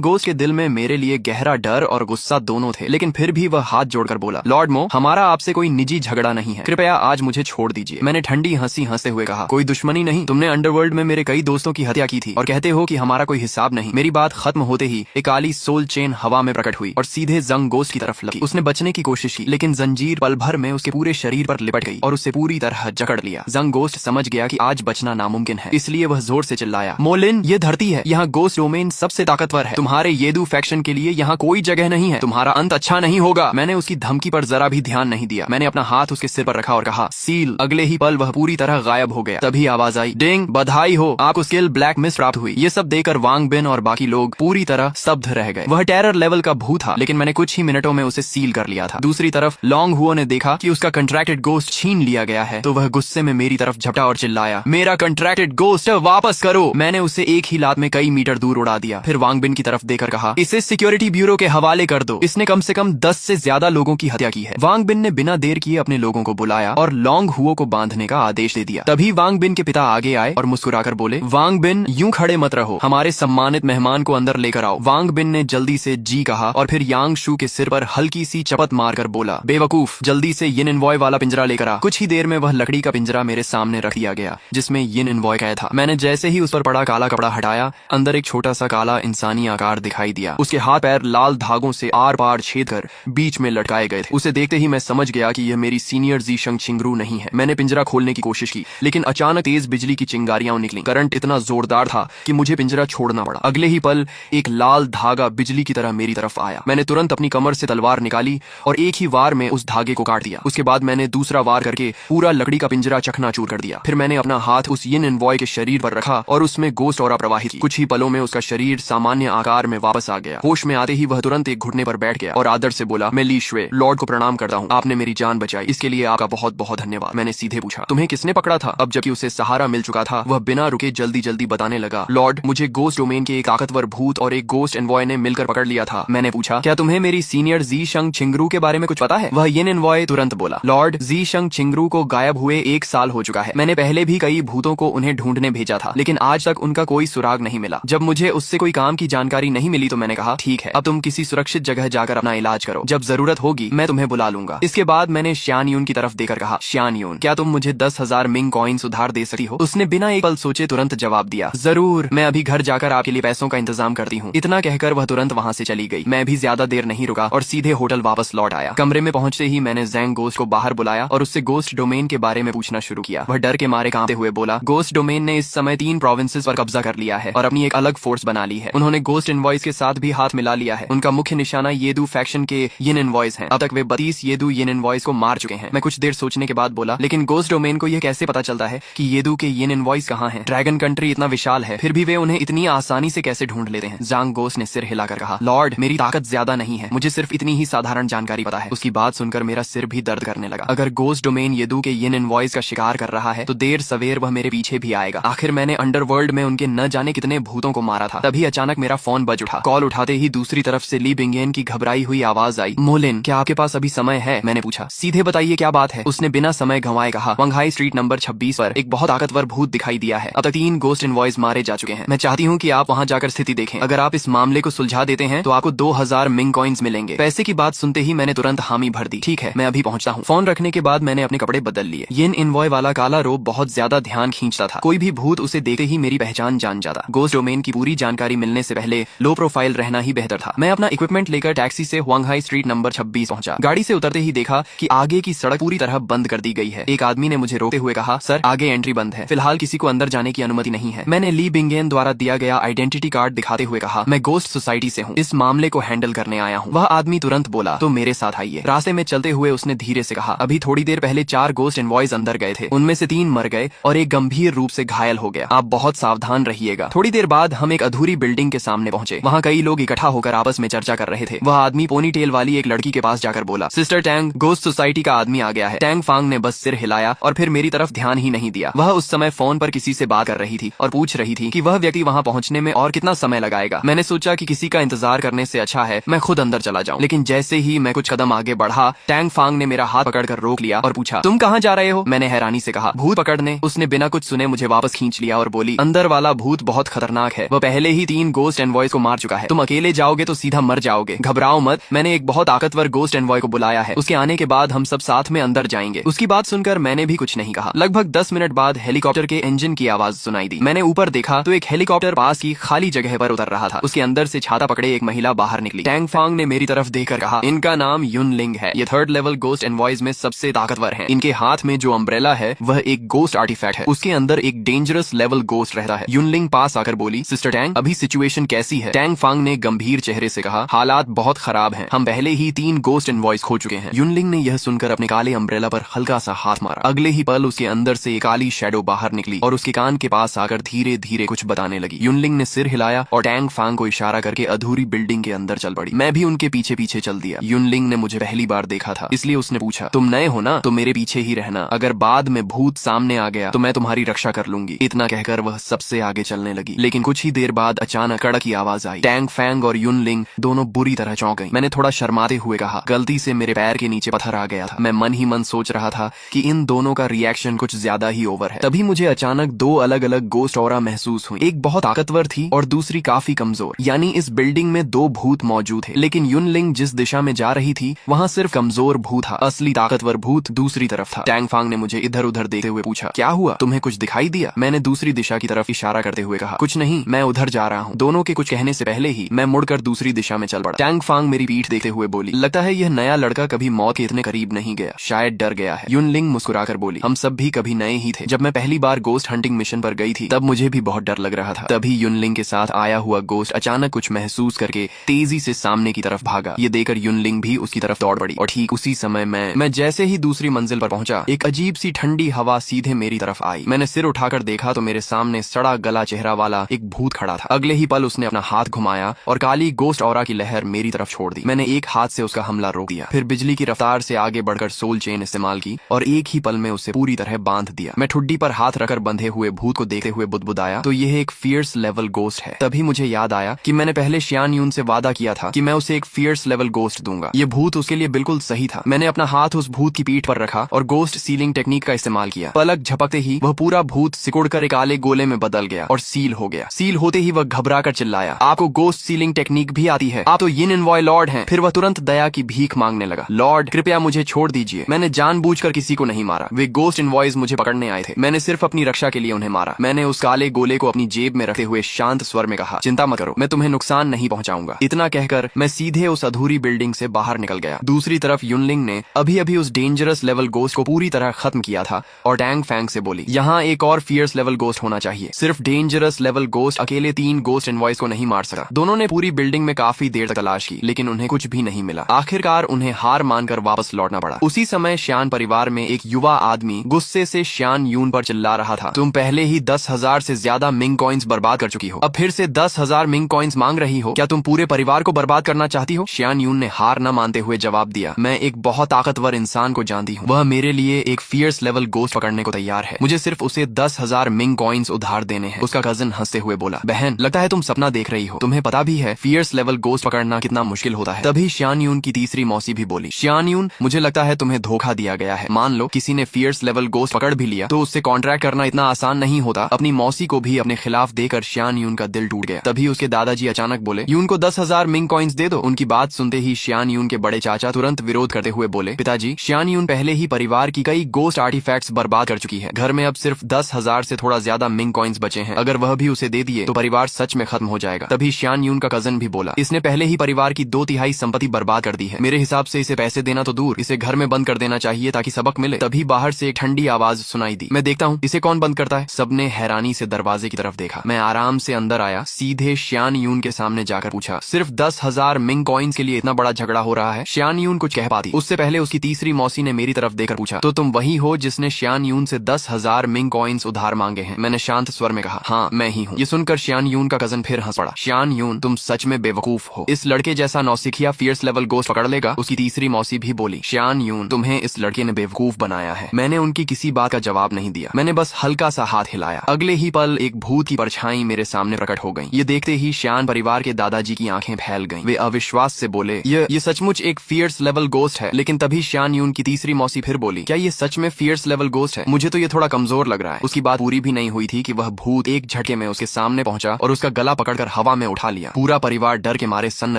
गोस्ट के दिल में मेरे लिए गहरा डर और गुस्सा दोनों थे, लेकिन फिर भी वह हाथ जोड़कर बोला, लॉर्ड मो, हमारा आपसे कोई निजी झगड़ा नहीं है, कृपया आज मुझे छोड़ दीजिए। मैंने ठंडी हंसी हंसते हुए कहा, कोई दुश्मनी नहीं। तुमने अंडरवर्ल्ड में मेरे कई दोस्तों की हत्या की थी और कहते हो कि हमारा कोई हिसाब नहीं। मेरी बात खत्म होते ही एक काली सोल चेन हवा में प्रकट हुई और सीधे जंग गोस्ट की तरफ लगी। उसने बचने की कोशिश की, लेकिन जंजीर पल भर में उसके पूरे शरीर पर लिपट गई और उसे पूरी तरह जकड़ लिया। जंग गोस्ट समझ गया कि आज बचना नामुमकिन है, इसलिए वह जोर से चिल्लाया, मोलिन, ये धरती है, यहाँ गोस्ट डोमेन सबसे ताकतवर है। तुम्हारे येदू फैक्शन के लिए यहाँ कोई जगह नहीं है। तुम्हारा अंत अच्छा नहीं होगा। मैंने उसकी धमकी पर जरा भी ध्यान नहीं दिया। मैंने अपना हाथ उसके सिर पर रखा और कहा, सील। अगले ही पल वह पूरी तरह गायब हो गया। तभी आवाज आई, डिंग, बधाई हो, आपको स्किल ब्लैक मिस्ट प्राप्त हुई। ये सब देकर वांग बिन और बाकी लोग पूरी तरह स्तब्ध रह गए। वह टेरर लेवल का भूत था, लेकिन मैंने कुछ ही मिनटों में उसे सील कर लिया था। दूसरी तरफ लॉन्ग हुओ ने देखा कि उसका कंट्रैक्टेड गोस्ट छीन लिया गया है, तो वह गुस्से में मेरी तरफ झपटा और चिल्लाया, मेरा कंट्रैक्टेड गोस्ट वापस करो। मैंने उसे एक ही लात में कई मीटर दूर उड़ा दिया। फिर वांग बिन की तरफ देकर कहा, इसे सिक्योरिटी ब्यूरो के हवाले कर दो। इसने कम से कम 10 से ज्यादा लोगों की हत्या की है। वांग बिन ने बिना देर किए अपने लोगों को बुलाया और लॉन्ग हुओ को बांधने का आदेश दे दिया। तभी वांग बिन के पिता आगे आए और मुस्कुराकर बोले, वांग बिन, यूं खड़े मत रहो, हमारे सम्मानित मेहमान को अंदर लेकर आओ। वांग बिन ने जल्दी से जी कहा और फिर यांग शू के सिर पर हल्की सी चपत मारकर बोला, बेवकूफ, जल्दी से यिन एनवॉय वाला पिंजरा लेकर आ। कुछ ही देर में वह लकड़ी का पिंजरा मेरे सामने रख दिया गया, जिसमें यिन एनवॉय कैद था। मैंने जैसे ही उस पर पड़ा काला कपड़ा हटाया, अंदर एक छोटा सा काला इंसानी आकार दिखाई दिया। उसके हाथ पैर लाल धागों से आर पार छेद कर बीच में लटकाए गए थे। उसे देखते ही मैं समझ गया कि यह मेरी सीनियर जी शंग छिंगरू नहीं है। मैंने पिंजरा खोलने की कोशिश की, लेकिन अचानक तेज बिजली की चिंगारियां निकली। करंट इतना जोरदार था कि मुझे पिंजरा छोड़ना पड़ा। अगले ही पल एक लाल धागा बिजली की तरह मेरी तरफ आया। मैंने तुरंत अपनी कमर से तलवार निकाली और एक ही वार में उस धागे को काट दिया। उसके बाद मैंने दूसरा वार करके पूरा लकड़ी का पिंजरा चकनाचूर कर दिया। फिर मैंने अपना हाथ उस यिन एनवॉय के शरीर पर रखा और उसमें गोस्ट ऑरा प्रवाहित की। कुछ ही पलों में उसका शरीर सामान्य आकार में वापस आ गया। होश में आते ही वह तुरंत एक घुटने पर बैठ गया और आदर से बोला, मैं ली शुए, लॉर्ड को प्रणाम करता हूँ, आपने मेरी जान बचाई, इसके लिए आपका बहुत बहुत धन्यवाद। मैंने सीधे पूछा, तुम्हें किसने पकड़ा था? अब जबकि उसे सहारा मिल चुका था, वह बिना रुके जल्दी जल्दी बताने लगा, लॉर्ड, मुझे गोस्ट डोमेन के एक ताकतवर भूत और एक गोस्ट एनवॉय ने मिलकर पकड़ लिया था। मैंने पूछा, क्या तुम्हें मेरी सीनियर जी शंग छिंगरू के बारे में कुछ पता है? वह यिन एनवॉय तुरंत बोला, लॉर्ड, जी शंग छिंगरू को गायब हुए 1 साल हो चुका है। मैंने पहले भी कई भूतों को उन्हें ढूंढने भेजा था, लेकिन आज तक उनका कोई सुराग नहीं मिला। जब मुझे उससे कोई काम की जानकारी नहीं मिली तो मैंने कहा, ठीक है, अब तुम किसी सुरक्षित जगह जाकर अपना इलाज करो, जब जरूरत होगी मैं तुम्हें बुला लूंगा। इसके बाद मैंने श्यान यून की तरफ देकर कहा, श्यान यून, क्या तुम मुझे 10,000 मिंग कॉइन्स उधार दे सकती हो? उसने बिना एक पल सोचे तुरंत जवाब दिया, जरूर, मैं अभी घर जाकर आपके लिए पैसों का इंतजाम करती हूँ। इतना कहकर वह तुरंत वहाँ से चली गई। मैं भी ज्यादा देर नहीं रुका और सीधे होटल वापस लौट आया। कमरे में पहुंचते ही मैंने जैंग गोस्ट को बाहर बुलाया और उससे गोस्ट डोमेन के बारे में पूछना शुरू किया। वह डर के मारे कांपते हुए बोला, गोस्ट डोमेन ने इस समय 3 प्रोविंसेस पर कब्जा कर लिया है और अपनी एक अलग फोर्स बना ली है। उन्होंने गोस्ट इनवॉइस के साथ भी हाथ मिला लिया है। उनका मुख्य निशाना येदू फैक्शन के यिन इनवॉइस हैं। अब तक वे 32 येदू यिन इनवॉइस को मार चुके हैं। मैं कुछ देर सोचने के बाद बोला, लेकिन गोस्ट डोमेन को यह कैसे पता चलता है कि येदू के यिन इनवॉइस कहाँ हैं? ड्रैगन कंट्री इतना विशाल है, फिर भी वे उन्हें इतनी आसानी से कैसे ढूंढ लेते हैं? जांग गोस्ट ने सिर हिलाकर कहा, लॉर्ड, मेरी ताकत ज्यादा नहीं है, मुझे सिर्फ इतनी ही साधारण जानकारी पता है। उसकी बात सुनकर मेरा सिर भी दर्द करने लगा। अगर गोस्ट डोमेन येदू के यिन इनवॉइस का शिकार कर रहा है तो देर सवेर वह मेरे पीछे भी आएगा। आखिर मैंने अंडरवर्ल्ड में उनके न जाने कितने भूतों को मारा था। तभी अचानक मेरा फोन बज उठा। कॉल उठाते ही दूसरी तरफ से ली बिंगेन की घबराई हुई आवाज आई, मोलिन, क्या आपके पास अभी समय है? मैंने पूछा, सीधे बताइए क्या बात है? उसने बिना समय गंवाए कहा, वंघाई स्ट्रीट नंबर 26 पर एक बहुत ताकतवर भूत दिखाई दिया है। अब तक 3 गोस्ट इनवॉइस मारे जा चुके हैं। मैं चाहती हूँ कि आप वहाँ जाकर स्थिति देखें। अगर आप इस मामले को सुलझा देते हैं तो आपको 2000 मिंग कॉइन्स मिलेंगे। पैसे की बात सुनते ही मैंने तुरंत हामी भर दी। ठीक है, मैं अभी पहुंचता हूँ। फोन रखने के बाद मैंने अपने कपड़े बदल लिए। यिन इनवॉय वाला काला रोब बहुत ज्यादा ध्यान खींचता था। कोई भी भूत उसे देखते ही मेरी पहचान जान जाता। गोस्ट डोमेन की पूरी जानकारी मिलने से पहले लो प्रोफाइल रहना ही बेहतर था। मैं अपना इक्विपमेंट लेकर टैक्सी से हुआंगहाई स्ट्रीट नंबर 26 पहुंचा। गाड़ी से उतरते ही देखा कि आगे की सड़क पूरी तरह बंद कर दी गई है। एक आदमी ने मुझे रोकते हुए कहा, सर, आगे एंट्री बंद है, फिलहाल किसी को अंदर जाने की अनुमति नहीं है। मैंने ली बिंगेन द्वारा दिया गया आइडेंटिटी कार्ड दिखाते हुए कहा, मैं गोस्ट सोसाइटी से हूँ, इस मामले को हैंडल करने आया हूँ। वह आदमी तुरंत बोला, तो मेरे साथ आइए। रास्ते में चलते हुए उसने धीरे से कहा, अभी थोड़ी देर पहले 4 गोस्ट इनवॉइस अंदर गए थे, उनमें से 3 मर गए और एक गंभीर रूप से घायल हो गया। आप बहुत सावधान रहिएगा। थोड़ी देर बाद हम एक अधूरी बिल्डिंग के सामने पहुंचे। वहाँ कई लोग इकट्ठा होकर आपस में चर्चा कर रहे थे। वह आदमी पोनी टेल वाली एक लड़की के पास जाकर बोला, सिस्टर टैंग, गोस्ट सोसाइटी का आदमी आ गया है। टैंग फांग ने बस सिर हिलाया और फिर मेरी तरफ ध्यान ही नहीं दिया। वह उस समय फोन पर किसी से बात कर रही थी और पूछ रही थी कि वह व्यक्ति वहां पहुंचने में और कितना समय लगाएगा। मैंने सोचा कि किसी का इंतजार करने से अच्छा है मैं खुद अंदर चला जाऊं, लेकिन जैसे ही मैं कुछ कदम आगे बढ़ा, टैंग फांग ने मेरा हाथ पकड़कर रोक लिया और पूछा, तुम कहाँ जा रहे हो? मैंने हैरानी से कहा, भूत पकड़ने। उसने बिना कुछ सुने मुझे वापस खींच लिया और बोली, अंदर वाला भूत बहुत खतरनाक है, वह पहले ही 3 गोस्ट एनवॉयज को मार चुका है, तुम अकेले जाओगे तो सीधा मर जाओगे, घबराओ मत, मैंने एक बहुत ताकतवर गोस्ट एनवॉय को बुलाया है, उसके आने के बाद हम सब साथ में अंदर जाएंगे। उसकी बात सुनकर मैंने भी कुछ नहीं कहा। लगभग 10 मिनट बाद हेलीकॉप्टर के इंजन की आवाज सुनाई दी। मैंने ऊपर देखा तो एक हेलीकॉप्टर पास की खाली जगह पर उतर रहा था। उसके अंदर से छाता पकड़े एक महिला बाहर निकली। टैंग फांग ने मेरी तरफ देखकर कहा, इनका नाम युनलिंग है, ये 3rd लेवल गोस्ट एनवॉयज में सबसे ताकतवर हैं। इनके हाथ में जो अम्ब्रेला है वह एक गोस्ट आर्टिफैक्ट है, उसके अंदर एक डेंजरस लेवल गोस्ट रहता है। युनलिंग पास आकर बोली, सिस्टर टैंग अभी सिचुएशन कैसी है? टैंग फांग ने गंभीर चेहरे से कहा, हालात बहुत खराब हैं, हम पहले ही 3 गोस्ट एनवॉयज खो चुके हैं। युनलिंग ने यह सुनकर अपने काले अम्ब्रेला पर हल्का सा हाथ मारा। अगले ही पल उसके अंदर से एक काली शैडो बाहर निकली और उसके कान के पास आकर धीरे धीरे कुछ बताने लगी। युनलिंग ने सिर हिलाया और टैंग फांग को इशारा करके अधूरी बिल्डिंग के अंदर चल पड़ी। मैं भी उनके पीछे पीछे चल दिया। युनलिंग ने मुझे पहली बार देखा था, इसलिए उसने पूछा, तुम नए हो ना, तो मेरे पीछे ही रहना, अगर बाद में भूत सामने आ गया तो मैं तुम्हारी रक्षा कर लूंगी। इतना कहकर वह सबसे आगे चलने लगी। लेकिन कुछ ही देर बाद अचानक कड़क की आवाज आई। टैंग फैंग और युनलिंग दोनों बुरी तरह चौंक गईं। मैंने थोड़ा शर्माते हुए कहा, गलती से मेरे पैर के नीचे पत्थर आ गया था। मैं मन ही मन सोच रहा था कि इन दोनों का रिएक्शन कुछ ज्यादा ही ओवर है। तभी मुझे अचानक 2 अलग अलग गोस्ट ऑरा महसूस हुई। एक बहुत ताकतवर थी और दूसरी काफी कमजोर। यानी इस बिल्डिंग में 2 भूत मौजूद थे, लेकिन युनलिंग जिस दिशा में जा रही थी वहाँ सिर्फ कमजोर भूत था, असली ताकतवर भूत दूसरी तरफ था। टैंग फांग ने मुझे इधर उधर देखते हुए पूछा, क्या हुआ, तुम्हें कुछ दिखाई दिया? मैंने दूसरी दिशा की तरफ इशारा करते हुए कहा, कुछ नहीं, मैं उधर जा रहा हूँ। दोनों के कुछ कहने से पहले ही मैं मुड़कर दूसरी दिशा में चल पड़ा। टैंग फांग मेरी पीठ देखते हुए बोली, लगता है यह नया लड़का कभी मौत के इतने करीब नहीं गया, शायद डर गया है। युनलिंग मुस्कुराकर बोली, हम सब भी कभी नए ही थे। जब मैं पहली बार गोस्ट हंटिंग मिशन पर गई थी तब मुझे भी बहुत डर लग रहा था। तभी युनलिंग के साथ आया हुआ गोस्ट अचानक कुछ महसूस करके तेजी से सामने की तरफ भागा। ये देखकर युनलिंग भी उसकी तरफ दौड़ पड़ी और ठीक उसी समय मैं जैसे ही दूसरी मंजिल पर पहुंचा, एक अजीब सी ठंडी हवा सीधे मेरी तरफ आई। मैंने सिर उठाकर देखा तो मेरे सामने सड़ा गला चेहरा वाला एक भूत खड़ा था। अगले ही पल उसने अपना हाथ घुमाया और काली गोस्ट ऑरा की लहर मेरी तरफ छोड़ दी। मैंने एक हाथ से उसका हमला रोक दिया, फिर बिजली की रफ्तार से आगे बढ़कर सोल चेन इस्तेमाल की और एक ही पल में उसे पूरी तरह बांध दिया। मैं ठुड्डी पर हाथ रखकर बंधे हुए भूत को देखते हुए बुदबुदाया, तो यह एक फियर्स लेवल गोस्ट है। तभी मुझे याद आया कि मैंने पहले शियान यून से वादा किया था कि मैं उसे एक फियर्स लेवल गोस्ट दूंगा। ये भूत उसके लिए बिल्कुल सही था। मैंने अपना हाथ उस भूत की पीठ पर रखा और गोस्ट सीलिंग टेक्निक का इस्तेमाल किया। पलक झपकते ही वह पूरा भूत सिकुड़कर एक काले गोले में बदल गया और सील हो गया। सील होते ही वह घबरा कर चिल्लाया, आपको गोस्ट सीलिंग टेक्निक भी आती है? आप तो यिन एनवॉय लॉर्ड हैं। फिर वह तुरंत दया की भीख मांगने लगा, लॉर्ड कृपया मुझे छोड़ दीजिए, मैंने जानबूझकर किसी को नहीं मारा, वे गोस्ट एनवॉयज मुझे पकड़ने आए थे, मैंने सिर्फ अपनी रक्षा के लिए उन्हें मारा। मैंने उस काले गोले को अपनी जेब में रखते हुए शांत स्वर में कहा, चिंता मत करो, मैं तुम्हें नुकसान नहीं पहुंचाऊंगा। इतना कहकर मैं सीधे उस अधूरी बिल्डिंग से बाहर निकल गया। दूसरी तरफ युनलिंग ने अभी अभी उस डेंजरस लेवल गोस्ट को पूरी तरह खत्म किया था और टैंग फैंग से बोली, यहाँ एक और फियर्स लेवल गोस्ट होना चाहिए। सिर्फ डेंजरस लेवल गोस्ट अकेले 3 गोस्ट एनवॉयज को नहीं मार सका। दोनों ने पूरी बिल्डिंग में काफी देर तक तलाश की, लेकिन उन्हें कुछ भी नहीं मिला। आखिरकार उन्हें हार मानकर वापस लौटना पड़ा। उसी समय श्यान परिवार में एक युवा आदमी गुस्से से श्यान यून पर चिल्ला रहा था, तुम पहले ही 10,000 से ज्यादा मिंग कॉइन्स बर्बाद कर चुकी हो, अब फिर से 10,000 मिंग कॉइन्स मांग रही हो, क्या तुम पूरे परिवार को बर्बाद करना चाहती हो? श्यान यून ने हार न मानते हुए जवाब दिया, मैं एक बहुत ताकतवर इंसान को जानती हूँ, वह मेरे लिए एक फियर्स लेवल गोस्ट पकड़ने को तैयार है, मुझे सिर्फ उसे 10,000 मिंग कॉइन्स उधार देने हैं। उसका कजन हंसते हुए बोला, बहन लगता है तुम सपना देख रही हो, तुम्हें पता भी है फियर्स लेवल गोस्ट पकड़ना कितना मुश्किल होता है। तभी श्यान यून की तीसरी मौसी भी बोली, श्यान यून मुझे लगता है तुम्हें धोखा दिया गया है, मान लो किसी ने फियर्स लेवल गोस्ट पकड़ भी लिया तो उससे कॉन्ट्रैक्ट करना इतना आसान नहीं होता। अपनी मौसी को भी अपने खिलाफ देकर श्यान यून का दिल टूट गया। तभी उसके दादाजी अचानक बोले, यून को 10,000 मिंग कॉइन्स दे दो। उनकी बात सुनते ही श्यान यून के बड़े चाचा तुरंत विरोध करते हुए बोले, पिताजी श्यान यून पहले ही परिवार की कई गोस्ट आर्टिफैक्ट्स बर्बाद कर चुकी है, घर में अब सिर्फ 10,000 से थोड़ा ज्यादा मिंग कॉइन्स बचे हैं, अगर वह भी उसे दे दिए तो परिवार सच में खत्म हो जाएगा। तभी श्यान यून का कजन भी बोला, इसने पहले ही परिवार की 2/3 संपत्ति बर्बाद कर दी है, मेरे हिसाब से इसे पैसे देना तो दूर, इसे घर में बंद कर देना चाहिए ताकि सबक मिले। तभी बाहर से एक ठंडी आवाज सुनाई दी, मैं देखता हूँ इसे कौन बंद करता है। सबने हैरानी से दरवाजे की तरफ देखा। मैं आराम से अंदर आया, सीधे श्यान यून के सामने जाकर पूछा, सिर्फ 10,000 मिंग कॉइन्स के लिए इतना बड़ा झगड़ा हो रहा है? श्यान यून कुछ कह पाती उससे पहले उसकी तीसरी मौसी ने मेरी तरफ देखकर पूछा, तो तुम वही हो जिसने श्यान यून से 10,000 मिंग कॉइन्स उधार मांगे हैं? मैंने शांत स्वर में कहा, हाँ मैं ही हूँ। ये सुनकर श्यान यून का कजन फिर हंस पड़ा, श्यान यून तुम सच में बेवकूफ हो, इस लड़के जैसा नौसिखिया फियर्स लेवल गोस्ट पकड़ लेगा? उसकी तीसरी मौसी भी बोली, श्यान यून तुम्हें इस लड़के ने बेवकूफ बनाया है। मैंने उनकी किसी बात का जवाब नहीं दिया, मैंने बस हल्का सा हाथ हिलाया। अगले ही पल एक भूत की परछाई मेरे सामने प्रकट हो गई। ये देखते ही श्यान परिवार के दादाजी की आंखें फैल गईं। वे अविश्वास से बोले, ये सचमुच एक फियर्स लेवल गोस्ट है। लेकिन तभी श्यान यून की तीसरी मौसी फिर बोली, क्या ये सच में फियर्स लेवल गोस्ट है? मुझे तो ये थोड़ा कमजोर लग रहा है। उसकी बात पूरी भी नहीं हुई थी कि वह भूत एक झटके में उसके सामने पहुंचा और उसका गला पकड़कर हवा में उठा लिया। पूरा परिवार डर के मारे सन्न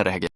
रह गया।